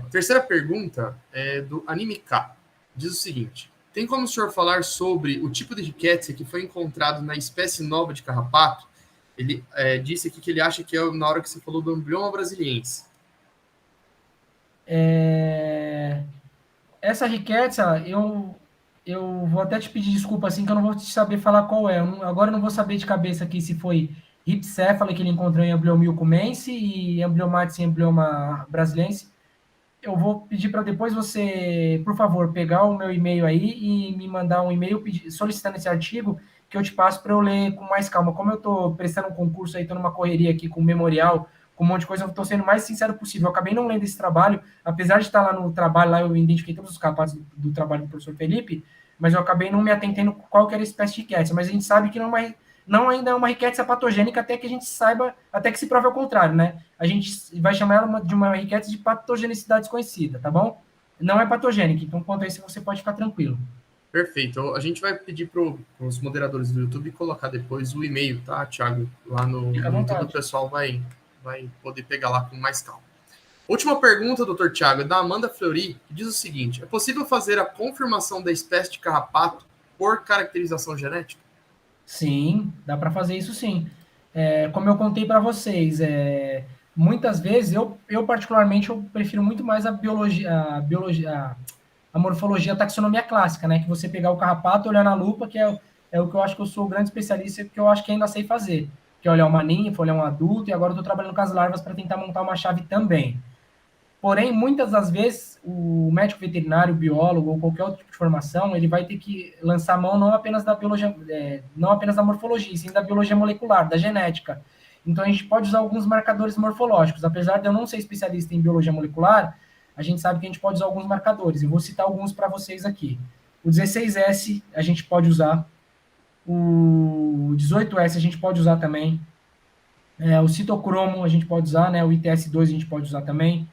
A terceira pergunta é do Anime K. Diz o seguinte: tem como o senhor falar sobre o tipo de rickettsia que foi encontrado na espécie nova de carrapato? Ele disse aqui que ele acha que é na hora que você falou do amblioma brasiliense. Essa rickettsia, eu vou até te pedir desculpa, assim, que eu não vou te saber falar qual é. Agora eu não vou saber de cabeça aqui se foi ripséfala que ele encontrou em amblioma ilcumense e ambliomatis em amblioma brasiliense. Eu vou pedir para depois você, por favor, pegar o meu e-mail aí e me mandar um e-mail solicitando esse artigo que eu te passo para eu ler com mais calma. Como eu estou prestando um concurso aí, estou numa correria aqui com memorial, com um monte de coisa, eu estou sendo o mais sincero possível. Eu acabei não lendo esse trabalho, apesar de estar lá no trabalho, lá eu identifiquei todos os capazes do trabalho do professor Felipe, mas eu acabei não me atentando qual que era a espécie de rickettsia. Mas a gente sabe que não ainda é uma rickettsia patogênica até que a gente saiba, até que se prove ao contrário, né? A gente vai chamar ela de uma rickettsia de patogenicidade desconhecida, tá bom? Não é patogênica, então quanto a isso você pode ficar tranquilo. Perfeito. A gente vai pedir para os moderadores do YouTube colocar depois o e-mail, tá, Thiago? Lá no YouTube o pessoal vai poder pegar lá com mais calma. Última pergunta, doutor Thiago, é da Amanda Fleury, que diz o seguinte: é possível fazer a confirmação da espécie de carrapato por caracterização genética? Sim, dá para fazer isso sim. Como eu contei para vocês, muitas vezes, eu particularmente, eu prefiro muito mais a morfologia, a taxonomia clássica, né? Que você pegar o carrapato, olhar na lupa, que é o que eu acho que eu sou o grande especialista, que eu acho que ainda sei fazer. Que é olhar uma ninfa, olhar um adulto, e agora eu estou trabalhando com as larvas para tentar montar uma chave também. Porém, muitas das vezes, o médico veterinário, o biólogo ou qualquer outro tipo de formação, ele vai ter que lançar mão não apenas da biologia, não apenas da morfologia, sim da biologia molecular, da genética. Então, a gente pode usar alguns marcadores morfológicos. Apesar de eu não ser especialista em biologia molecular, a gente sabe que a gente pode usar alguns marcadores. Eu vou citar alguns para vocês aqui. O 16S a gente pode usar. O 18S a gente pode usar também. O citocromo a gente pode usar, né? O ITS2 a gente pode usar também.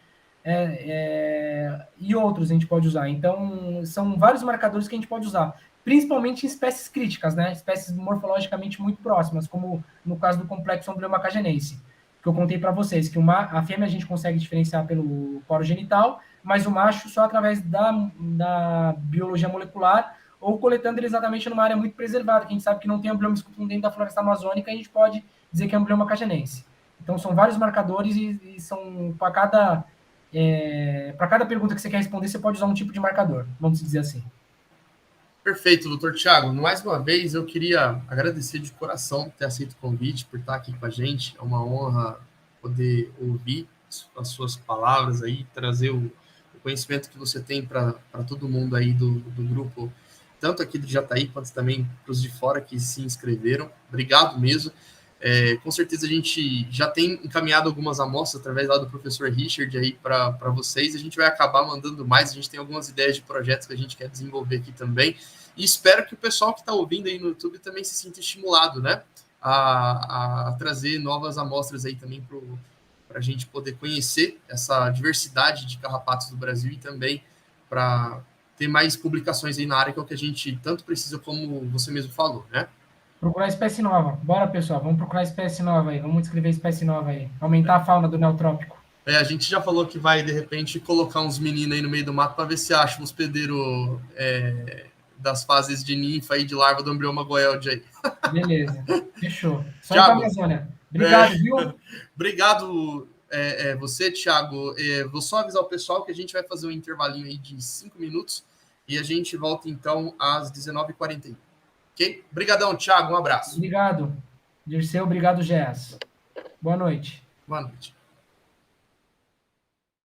E outros a gente pode usar. Então, são vários marcadores que a gente pode usar, principalmente em espécies críticas, né? Espécies morfologicamente muito próximas, como no caso do complexo Amblyommacagenense, que eu contei para vocês, que a fêmea a gente consegue diferenciar pelo poro genital, mas o macho só através da biologia molecular ou coletando ele exatamente numa área muito preservada, que a gente sabe que não tem amblioma scutum dentro da floresta amazônica, a gente pode dizer que é Amblyommacagenense. Então, são vários marcadores e são para cada pergunta que você quer responder, você pode usar um tipo de marcador, vamos dizer assim. Perfeito, doutor Tiago. Mais uma vez, eu queria agradecer de coração ter aceito o convite, por estar aqui com a gente. É uma honra poder ouvir as suas palavras aí, trazer o conhecimento que você tem para todo mundo aí do grupo, tanto aqui do Jataí, quanto também para os de fora que se inscreveram. Obrigado mesmo. Com certeza a gente já tem encaminhado algumas amostras através lá do professor Richard aí para vocês. A gente vai acabar mandando mais. A gente tem algumas ideias de projetos que a gente quer desenvolver aqui também. E espero que o pessoal que está ouvindo aí no YouTube também se sinta estimulado, né? A trazer novas amostras aí também para a gente poder conhecer essa diversidade de carrapatos do Brasil e também para ter mais publicações aí na área, que é o que a gente tanto precisa, como você mesmo falou, né? Procurar espécie nova. Bora, pessoal, vamos procurar espécie nova aí. Vamos descrever espécie nova aí. Aumentar a fauna do neotrópico. A gente já falou que vai, de repente, colocar uns meninos aí no meio do mato para ver se acha um hospedeiro das fases de ninfa e de larva do Amblyomma goeldi aí. Beleza. Fechou. Só Thiago, ir para a Amazônia. Obrigado, viu? Obrigado você, Thiago. Vou só avisar o pessoal que a gente vai fazer um intervalinho aí de 5 minutos e a gente volta, então, às 19h41. Ok? Obrigadão, Thiago. Um abraço. Obrigado, Dirceu. Obrigado, Gés. Boa noite. Boa noite.